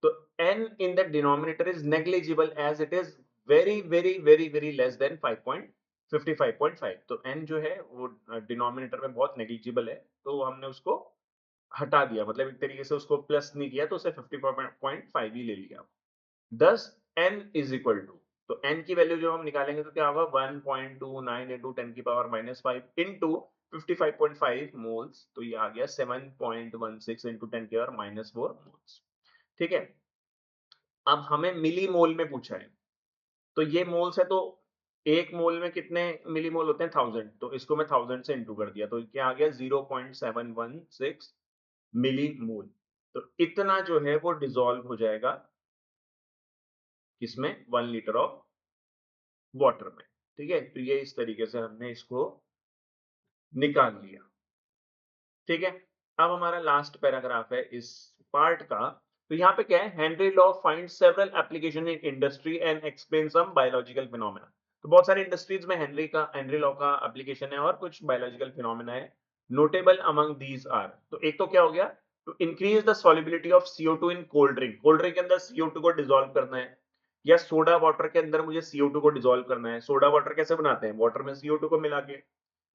तो n in the denominator is negligible as it is very very very very less than 55.5, तो n जो है वो डिनोमिनेटर में बहुत नेग्लिजिबल है, तो हमने उसको हटा दिया, मतलब एक तरीके से उसको प्लस नहीं किया, तो उसे 55.5 ही ले लिया। दस n इज इक्वल टू, तो n की वैल्यू जो हम निकालेंगे तो क्या होगा 1.29 इंटू 10 की पावर माइनस 5 इंटू 55.5 मोल्स, तो ये आ गया 7.16 इंटू 10 की पावर माइनस 4 मोल्स। ठीक है, अब हमें मिली मोल में पूछा है, तो ये मोल्स है, तो एक मोल में कितने मिली मोल होते हैं 1000, तो इसको मैं 1000 से इंटू कर दिया, तो क्या आ गया 0.716 मिली मोल। तो इतना जो है वो डिसॉल्व हो जाएगा किसमें, 1 लीटर ऑफ वाटर में। ठीक है, तो ये इस तरीके से हमने इसको निकाल लिया। ठीक है, अब हमारा लास्ट पैराग्राफ है इस पार्ट का, तो यहाँ पे क्या है, Henry law find several application in industry and explain some biological phenomena. तो बहुत सारे इंडस्ट्रीज में हेनरी लॉ का एप्लीकेशन है और कुछ बायोलॉजिकल फिनोमेना है। नोटेबल अमंग दीज आर, तो एक तो क्या हो गया, to increase the solubility of CO2 in cold drink. Cold drink के अंदर CO2 को डिसॉल्व करना है, या सोडा वाटर के अंदर मुझे CO2 को डिसॉल्व करना है। सोडा वाटर कैसे बनाते हैं, वाटर में CO2 को मिला के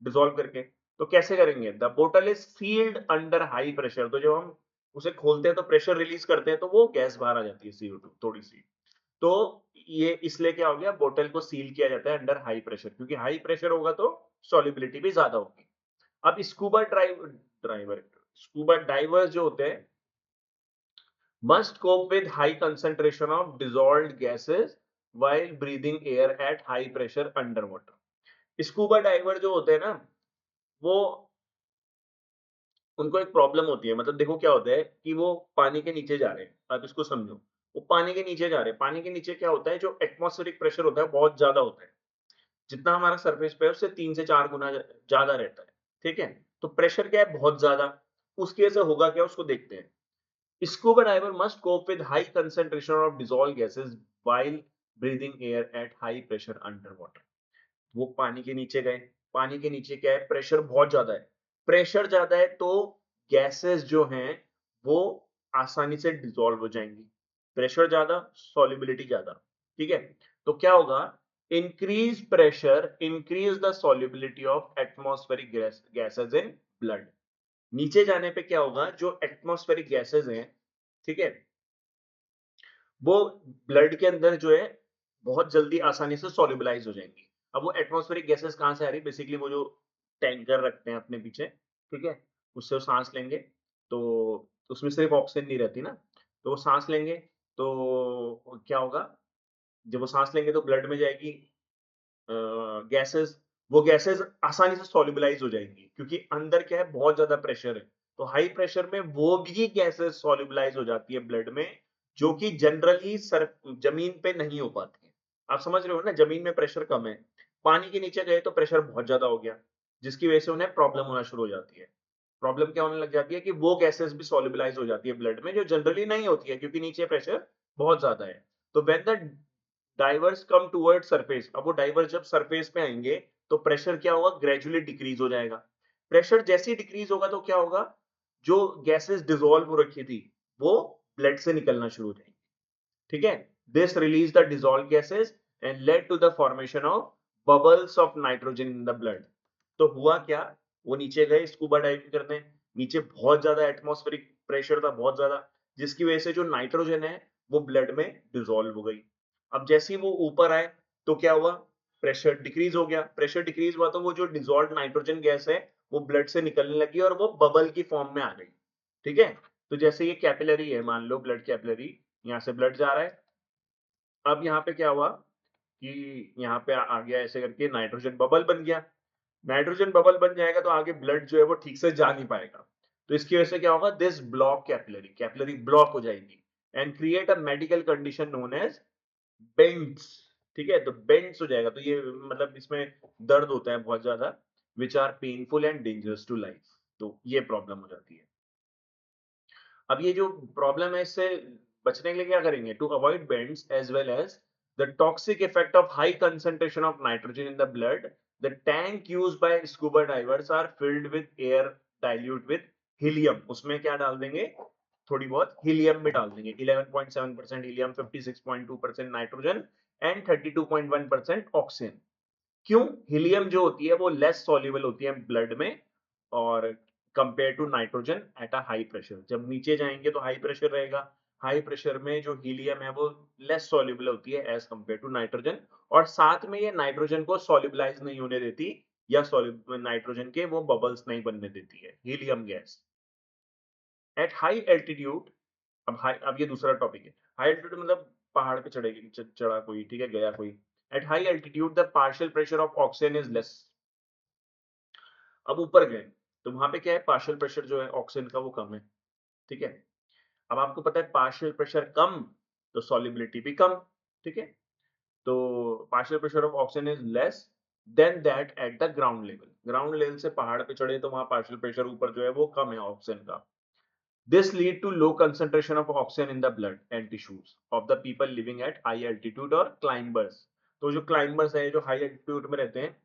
डिसॉल्व करके। तो कैसे करेंगे, द बोतल is sealed under high pressure. तो जब हम उसे खोलते हैं तो प्रेशर रिलीज करते हैं तो वो गैस बाहर आ जाती है, CO2 थोड़ी सी। तो ये इसलिए क्या हो गया, बोतल को सील किया जाता है अंडर हाई प्रेशर, क्योंकि हाई प्रेशर होगा तो सॉलिबिलिटी भी ज्यादा होगी। अब स्कूबा डाइवर्स जो होते हैं must cope with high concentration of dissolved gases while breathing air at high pressure underwater। Scuba diver जो होते हैं ना, वो उनको एक प्रॉब्लम होती है। मतलब देखो क्या होता है कि वो पानी के नीचे जा रहे हैं, आप इसको समझो। वो पानी के नीचे जा रहे हैं, पानी के नीचे क्या होता है, जो एटमॉस्फेरिक प्रेशर होता है बहुत ज्यादा होता है। जितना हमारा सरफेस पे है उससे 3 से 4 गुना ज्यादा रहता है। ठीक है, तो प्रेशर क्या है, बहुत ज्यादा। उसकी वजह से होगा क्या, उसको देखते हैं। Scuba diver must cope with high concentration of dissolved gases while breathing air at high pressure underwater। वो पानी के नीचे गए, पानी के नीचे क्या है, प्रेशर बहुत ज्यादा है। प्रेशर ज्यादा है तो गैसेस जो हैं वो आसानी से डिसॉल्व हो जाएंगी। प्रेशर ज्यादा, सॉल्युबिलिटी ज्यादा। ठीक है, तो क्या होगा, increase pressure increase the solubility of atmospheric gases in blood. नीचे जाने पे क्या होगा, जो एटमॉस्फेरिक गैसेस हैं, ठीक है, वो ब्लड के अंदर जो है बहुत जल्दी आसानी से सॉल्युबलाइज हो जाएंगी। अब वो एटमॉस्फेरिक गैसेस कहाँ से आ रही है, बेसिकली वो जो टैंकर रखते हैं अपने पीछे, ठीक है, उससे वो सांस लेंगे तो उसमें सिर्फ ऑक्सीजन नहीं रहती ना, तो वो सांस लेंगे तो क्या होगा, जब वो सांस लेंगे तो ब्लड में जाएगी गैसेस। वो गैसेस आसानी से सॉल्युबलाइज हो जाएंगी, क्योंकि अंदर क्या है, बहुत ज्यादा प्रेशर है। तो हाई प्रेशर में वो भी गैसेस सॉल्युबलाइज हो जाती है ब्लड में, जो कि जनरली सर जमीन पे नहीं हो पाती है। आप समझ रहे हो ना, जमीन में प्रेशर कम है, पानी के नीचे गए तो प्रेशर बहुत ज्यादा हो गया, जिसकी वजह से उन्हें प्रॉब्लम होना शुरू हो जाती है। प्रॉब्लम क्या होने लग जाती है कि वो गैसेस भी सॉल्युबलाइज हो जाती है ब्लड में, जो जनरली नहीं होती है, क्योंकि नीचे प्रेशर बहुत ज्यादा है। तो when the diverse come toward surface, अब वो डाइवर्स जब सरफेस पे आएंगे तो प्रेशर क्या होगा, ग्रेजुअली डिक्रीज हो जाएगा। प्रेशर जैसे ही डिक्रीज होगा तो क्या होगा, जो गैसेस डिसॉल्व हो रखी थी वो ब्लड से निकलना शुरू हो जाएंगी। ठीक है, this release the dissolve gases and led to the formation of bubbles of nitrogen in the blood. तो हुआ क्या, वो नीचे गए स्कूबा डाइविंग करने, नीचे बहुत ज्यादा एटमॉस्फेरिक प्रेशर था, बहुत ज्यादा, जिसकी वजह से जो नाइट्रोजन है वो ब्लड में डिसॉल्व हो गई। अब जैसे ही वो ऊपर आए तो क्या हुआ, प्रेशर डिक्रीज हो गया। प्रेशर डिक्रीज हुआ तो वो जो डिसॉल्व नाइट्रोजन गैस है वो ब्लड से निकलने लगी और वो बबल की फॉर्म में आ गई। ठीक है, तो जैसे ये कैपिलरी है, मान लो ब्लड कैपिलरी, यहाँ से ब्लड जा रहा है। अब यहाँ पे क्या हुआ कि यहाँ पे आ गया ऐसे करके नाइट्रोजन बबल बन गया। नाइट्रोजन बबल बन जाएगा तो आगे ब्लड जो है वो ठीक से जा नहीं पाएगा। तो इसकी वजह से क्या होगा, this block capillary, capillary block हो जाएगी and create a medical condition known as bends. ठीक है, तो बेंड्स हो जाएगा, तो ये मतलब इसमें दर्द होता है बहुत ज्यादा, which are painful and dangerous to life. तो ये प्रॉब्लम हो जाती है। अब ये जो प्रॉब्लम है इससे बचने के लिए क्या करेंगे, to avoid bends as well as the toxic effect of high concentration of nitrogen in the blood, the tank used by scuba divers are filled with air dilute with helium. उसमें क्या डाल देंगे, थोड़ी बहुत हीलियम भी डाल देंगे, 11.7% helium, 56.2% nitrogen and 32.1% oxygen. क्यों, हीलियम जो होती है वो लेस सॉल्युबल होती है ब्लड में, और compare to nitrogen at a high pressure. जब नीचे जाएंगे तो हाई प्रेशर रहेगा, हाई प्रेशर में जो हीलियम है वो लेस सॉल्युबल होती है एज कंपेयर टू नाइट्रोजन, और साथ में ये नाइट्रोजन को सॉल्युबलाइज नहीं होने देती, या नाइट्रोजन के वो बबल्स नहीं बनने देती है helium gas. At high altitude, अब ये दूसरा टॉपिक है। हाई एल्टीट्यूड मतलब पहाड़ पे चढ़ा कोई, ठीक है, गया कोई। At high altitude the partial pressure of oxygen is less. अब ऊपर गए तो वहां पे क्या है, पार्शियल प्रेशर जो है ऑक्सीजन का वो कम है। ठीक है, अब आपको पता है पार्शियल प्रेशर कम तो सॉल्युबिलिटी भी कम। ठीक है, तो partial pressure of oxygen is less than that at the ground level. Ground level से पहाड़ पे चढ़े तो वहां पार्शियल प्रेशर ऊपर जो है वो कम है ऑक्सीजन का। This lead to low concentration of oxygen in the blood and tissues of the people living at high altitude और climbers. तो जो climbers है, जो high altitude में रहते हैं,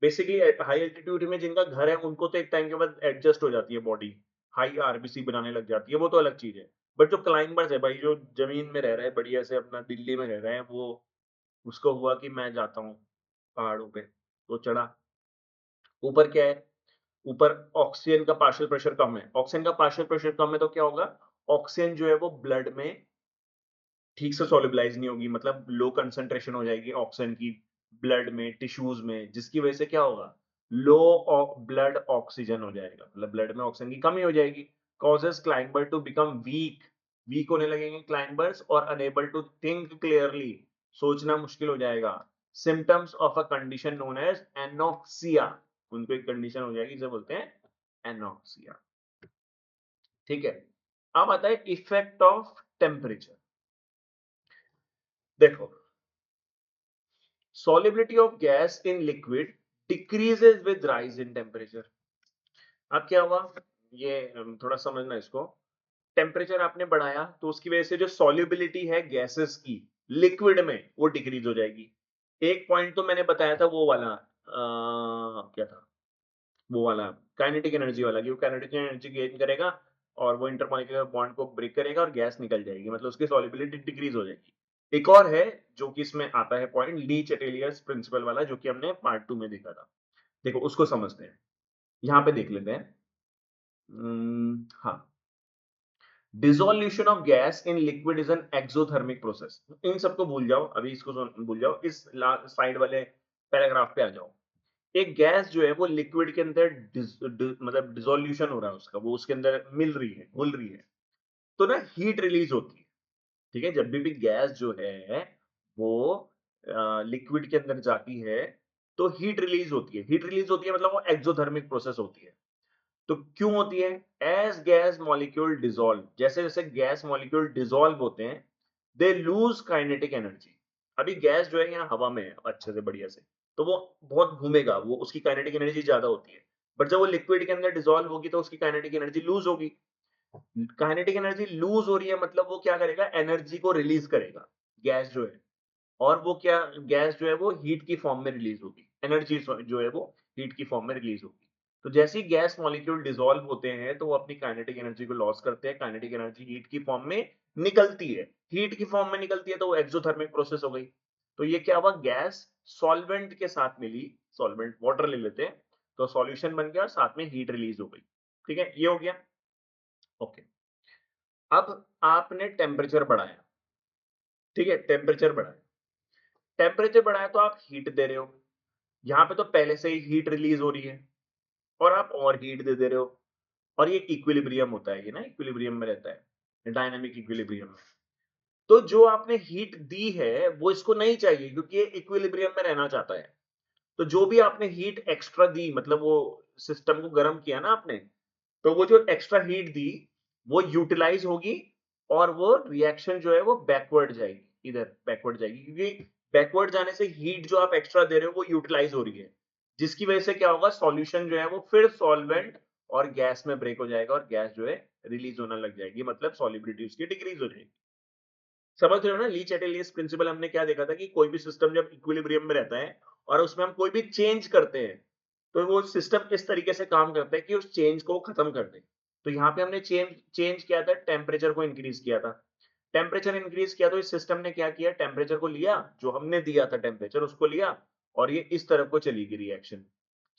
बेसिकली हाई एल्टीट्यूड में जिनका घर है उनको तो एक टाइम के बाद एडजस्ट हो जाती है बॉडी, हाई आरबीसी बनाने लग जाती है, वो तो अलग चीज है। बट जो क्लाइंबर्स है भाई, जो जमीन में रह रहे हैं बढ़िया से, अपना दिल्ली में रह रहे हैं, वो उसको हुआ कि मैं जाता हूँ पहाड़ों पे, तो चढ़ा। ऊपर क्या है, ऊपर ऑक्सीजन का पार्शियल प्रेशर कम है, ऑक्सीजन का पार्शियल प्रेशर कम है तो क्या होगा, ऑक्सीजन जो है वो ब्लड में ठीक से सॉल्युबलाइज नहीं होगी, मतलब लो कंसंट्रेशन हो जाएगी ऑक्सीजन की ब्लड में, टिश्यूज में, जिसकी वजह से क्या होगा, लो ब्लड ऑक्सीजन हो जाएगा, मतलब ब्लड में ऑक्सीजन की कमी हो जाएगी। Causes climber to become weak, weak होने लगेंगे क्लाइंबर्स और अनेबल टू थिंक क्लियरली, सोचना मुश्किल हो जाएगा। Symptoms of a condition known as anoxia, उनको एक कंडीशन हो जाएगी जिसे बोलते हैं एनोक्सिया। ठीक है, अब आता है इफेक्ट ऑफ टेम्परेचर। देखो, solubility of gas in liquid decreases with rise in temperature। अब क्या हुआ, ये थोड़ा समझना इसको। टेम्परेचर आपने बढ़ाया तो उसकी वजह से जो सॉल्युबिलिटी है गैसेस की लिक्विड में वो डिक्रीज हो जाएगी। एक पॉइंट तो मैंने बताया था वो वाला, क्या था वो वाला, काइनेटिक एनर्जी वाला, कि वो काइनेटिक एनर्जी गेन करेगा और वो इंटरमॉलिक्यूलर बॉन्ड को ब्रेक करेगा और गैस निकल जाएगी, मतलब उसकी सॉल्युबिलिटी डिक्रीज हो जाएगी। एक और है जो कि इसमें आता है पॉइंट, ली चेटेलियर्स प्रिंसिपल वाला, जो कि हमने पार्ट 2 में देखा था। देखो उसको समझते हैं, यहाँ पे देख लेते हैं। हाँ, dissolution of gas in liquid is an exothermic process. इन सबको भूल जाओ, अभी इसको भूल जाओ, इस साइड वाले पैराग्राफ पे आ जाओ। एक गैस जो है वो लिक्विड के अंदर मतलब डिसोल्यूशन हो रहा है उसका, वो उसके अंदर मिल रही है, घुल रही है, तो ना हीट रिलीज होती है। ठीक है, जब भी गैस जो है वो लिक्विड के अंदर जाती है तो हीट रिलीज होती है, हीट रिलीज होती है मतलब वो एक्सोथर्मिक प्रोसेस होती है। तो क्यों होती है, एज गैस मॉलिक्यूल डिसॉल्व, जैसे जैसे गैस मॉलिक्यूल डिसॉल्व होते हैं, दे लूज काइनेटिक एनर्जी। अभी गैस जो है यहाँ हवा में है अच्छे से बढ़िया से, तो वो बहुत घूमेगा, वो उसकी काइनेटिक एनर्जी ज्यादा होती है। बट जब वो लिक्विड के अंदर डिसॉल्व होगी तो उसकी काइनेटिक एनर्जी लूज होगी। काइनेटिक एनर्जी लूज हो रही है मतलब वो क्या करेगा, एनर्जी को रिलीज करेगा गैस जो है, और वो क्या, गैस जो है वो हीट की फॉर्म में रिलीज होगी, एनर्जी जो है वो हीट की फॉर्म में रिलीज होगी। तो जैसे ही गैस मॉलिक्यूल डिसॉल्व होते हैं तो वो अपनी काइनेटिक एनर्जी को लॉस करते हैं, काइनेटिक एनर्जी हीट की फॉर्म में निकलती है, हीट की फॉर्म में निकलती है तो वो एक्सोथर्मिक प्रोसेस हो गई। तो ये क्या हुआ, गैस सॉल्वेंट के साथ मिली, सॉल्वेंट वाटर ले लेते हैं, तो सॉल्यूशन बन गया और साथ में हीट रिलीज हो गई। ठीक है, ये हो गया। ओके, अब आपने टेम्परेचर बढ़ाया, ठीक है, टेम्परेचर बढ़ाया, टेम्परेचर बढ़ाया तो आप हीट दे रहे हो, यहाँ पे तो पहले से ही हीट रिलीज हो रही है और आप और हीट दे दे रहे हो, और ये इक्विलिब्रियम होता है, ये ना इक्विलिब्रियम में रहता है, डायनामिक इक्विलिब्रियम में। तो जो आपने हीट दी है वो इसको नहीं चाहिए क्योंकि ये इक्विलिब्रियम में रहना चाहता है। तो जो भी आपने हीट एक्स्ट्रा दी, मतलब वो सिस्टम को गर्म किया ना आपने, तो वो जो एक्स्ट्रा हीट दी वो यूटिलाइज होगी और वो रिएक्शन जो है वो बैकवर्ड जाएगी, इधर बैकवर्ड जाएगी, क्योंकि बैकवर्ड जाने से हीट जो आप एक्स्ट्रा दे रहे हो वो यूटिलाइज हो रही है, जिसकी वजह से क्या होगा, सॉल्यूशन जो है वो फिर सॉल्वेंट और गैस में ब्रेक हो जाएगा और गैस जो है रिलीज होने लग जाएगी, मतलब सॉलिबिलिटी उसकी डिक्रीज हो जाएगी। समझ रहे हो ना, ली चैटलियस प्रिंसिपल हमने क्या देखा था कि कोई भी सिस्टम जब इक्विलिब्रियम में रहता है और उसमें हम कोई भी चेंज करते हैं तो वो सिस्टम इस तरीके से काम करता है कि उस चेंज को खत्म कर दे। तो यहाँ पे हमने चेंज चेंज किया था, टेम्परेचर को इंक्रीज किया था, टेम्परेचर इंक्रीज किया तो इस सिस्टम ने क्या किया, टेम्परेचर को लिया, जो हमने दिया था टेम्परेचर उसको लिया और ये इस तरफ को चली गई रिएक्शन,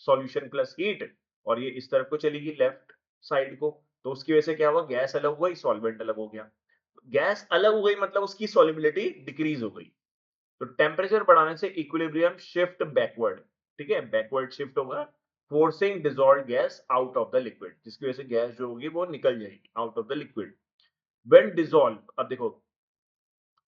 सॉल्यूशन प्लस हीट, और ये इस तरफ को चली गई लेफ्ट साइड को। तो उसकी वजह से क्या हुआ, गैस अलग हुआ, सॉल्वेंट अलग हो गया, गैस अलग हो गई मतलब उसकी सॉल्युबिलिटी डिक्रीज हो गई। तो टेम्परेचर बढ़ाने से इक्विलिब्रियम शिफ्ट बैकवर्ड, ठीक है, बैकवर्ड शिफ्ट होगा, forcing dissolved gas out of the liquid, जिसकी वजह से गैस जो होगी वो निकल जाएगी out of the liquid. When dissolve, अब देखो,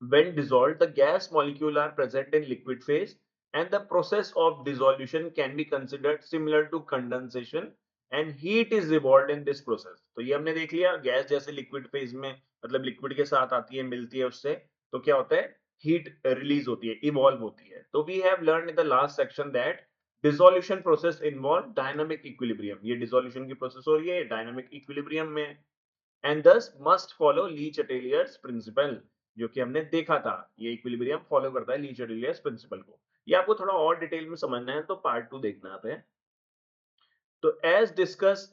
when dissolved the gas molecule are present in liquid phase and the process of dissolution can be considered similar to condensation and heat is evolved in this process। तो ये हमने देख लिया, gas जैसे liquid phase में, मतलब liquid के साथ आती है, मिलती है उससे, तो क्या होता है, हीट रिलीज होती है, इवॉल्व होती है। तो we have learn in the last section that dissolution process involve dynamic equilibrium, ये डिसोल्यूशन की प्रोसेस हो रही है डायनामिक इक्विलिब्रियम में। And thus must follow Le Chatelier's principle, जो कि हमने देखा था, ये इक्विलिब्रियम फॉलो करता है ली चटेलियर्स प्रिंसिपल को। ये आपको थोड़ा और डिटेल में समझना है तो पार्ट 2 देखना आप है। तो एज डिस्कस,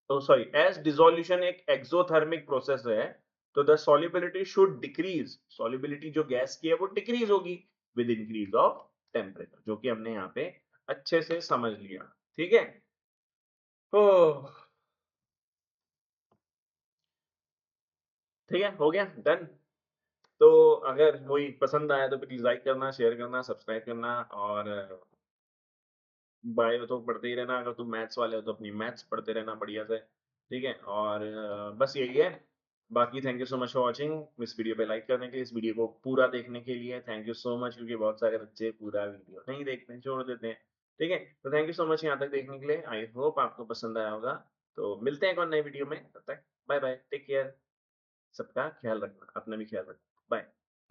तो सॉरी, एज डिसोल्यूशन एक एक्सोथर्मिक प्रोसेस है, तो the solubility should decrease, solubility जो गैस की है वो डिक्रीज होगी विद इंक्रीज ऑफ टेम्परेचर, जो कि हमने यहाँ पे अच्छे से समझ लिया। ठीक है, ओह, ठीक है, हो गया, डन। तो अगर वही पसंद आया तो प्लीज लाइक करना, शेयर करना, सब्सक्राइब करना, और बायो तो पढ़ते ही रहना। अगर तुम मैथ्स वाले हो तो अपनी मैथ्स पढ़ते रहना बढ़िया से। ठीक है, और बस यही है। बाकी thank you so much for watching. इस वीडियो पे लाइक करने के लिए, इस वीडियो को पूरा देखने के लिए थैंक यू सो मच, क्योंकि बहुत सारे बच्चे पूरा वीडियो नहीं देखते, छोड़ देते हैं। ठीक है, तो थैंक यू सो मच यहाँ तक देखने के लिए। आई होप आपको पसंद आया होगा। तो मिलते हैं एक और नए वीडियो में, तब तक बाय बाय, टेक केयर। सबका ख्याल रखना, अपना भी ख्याल रखना, बाय।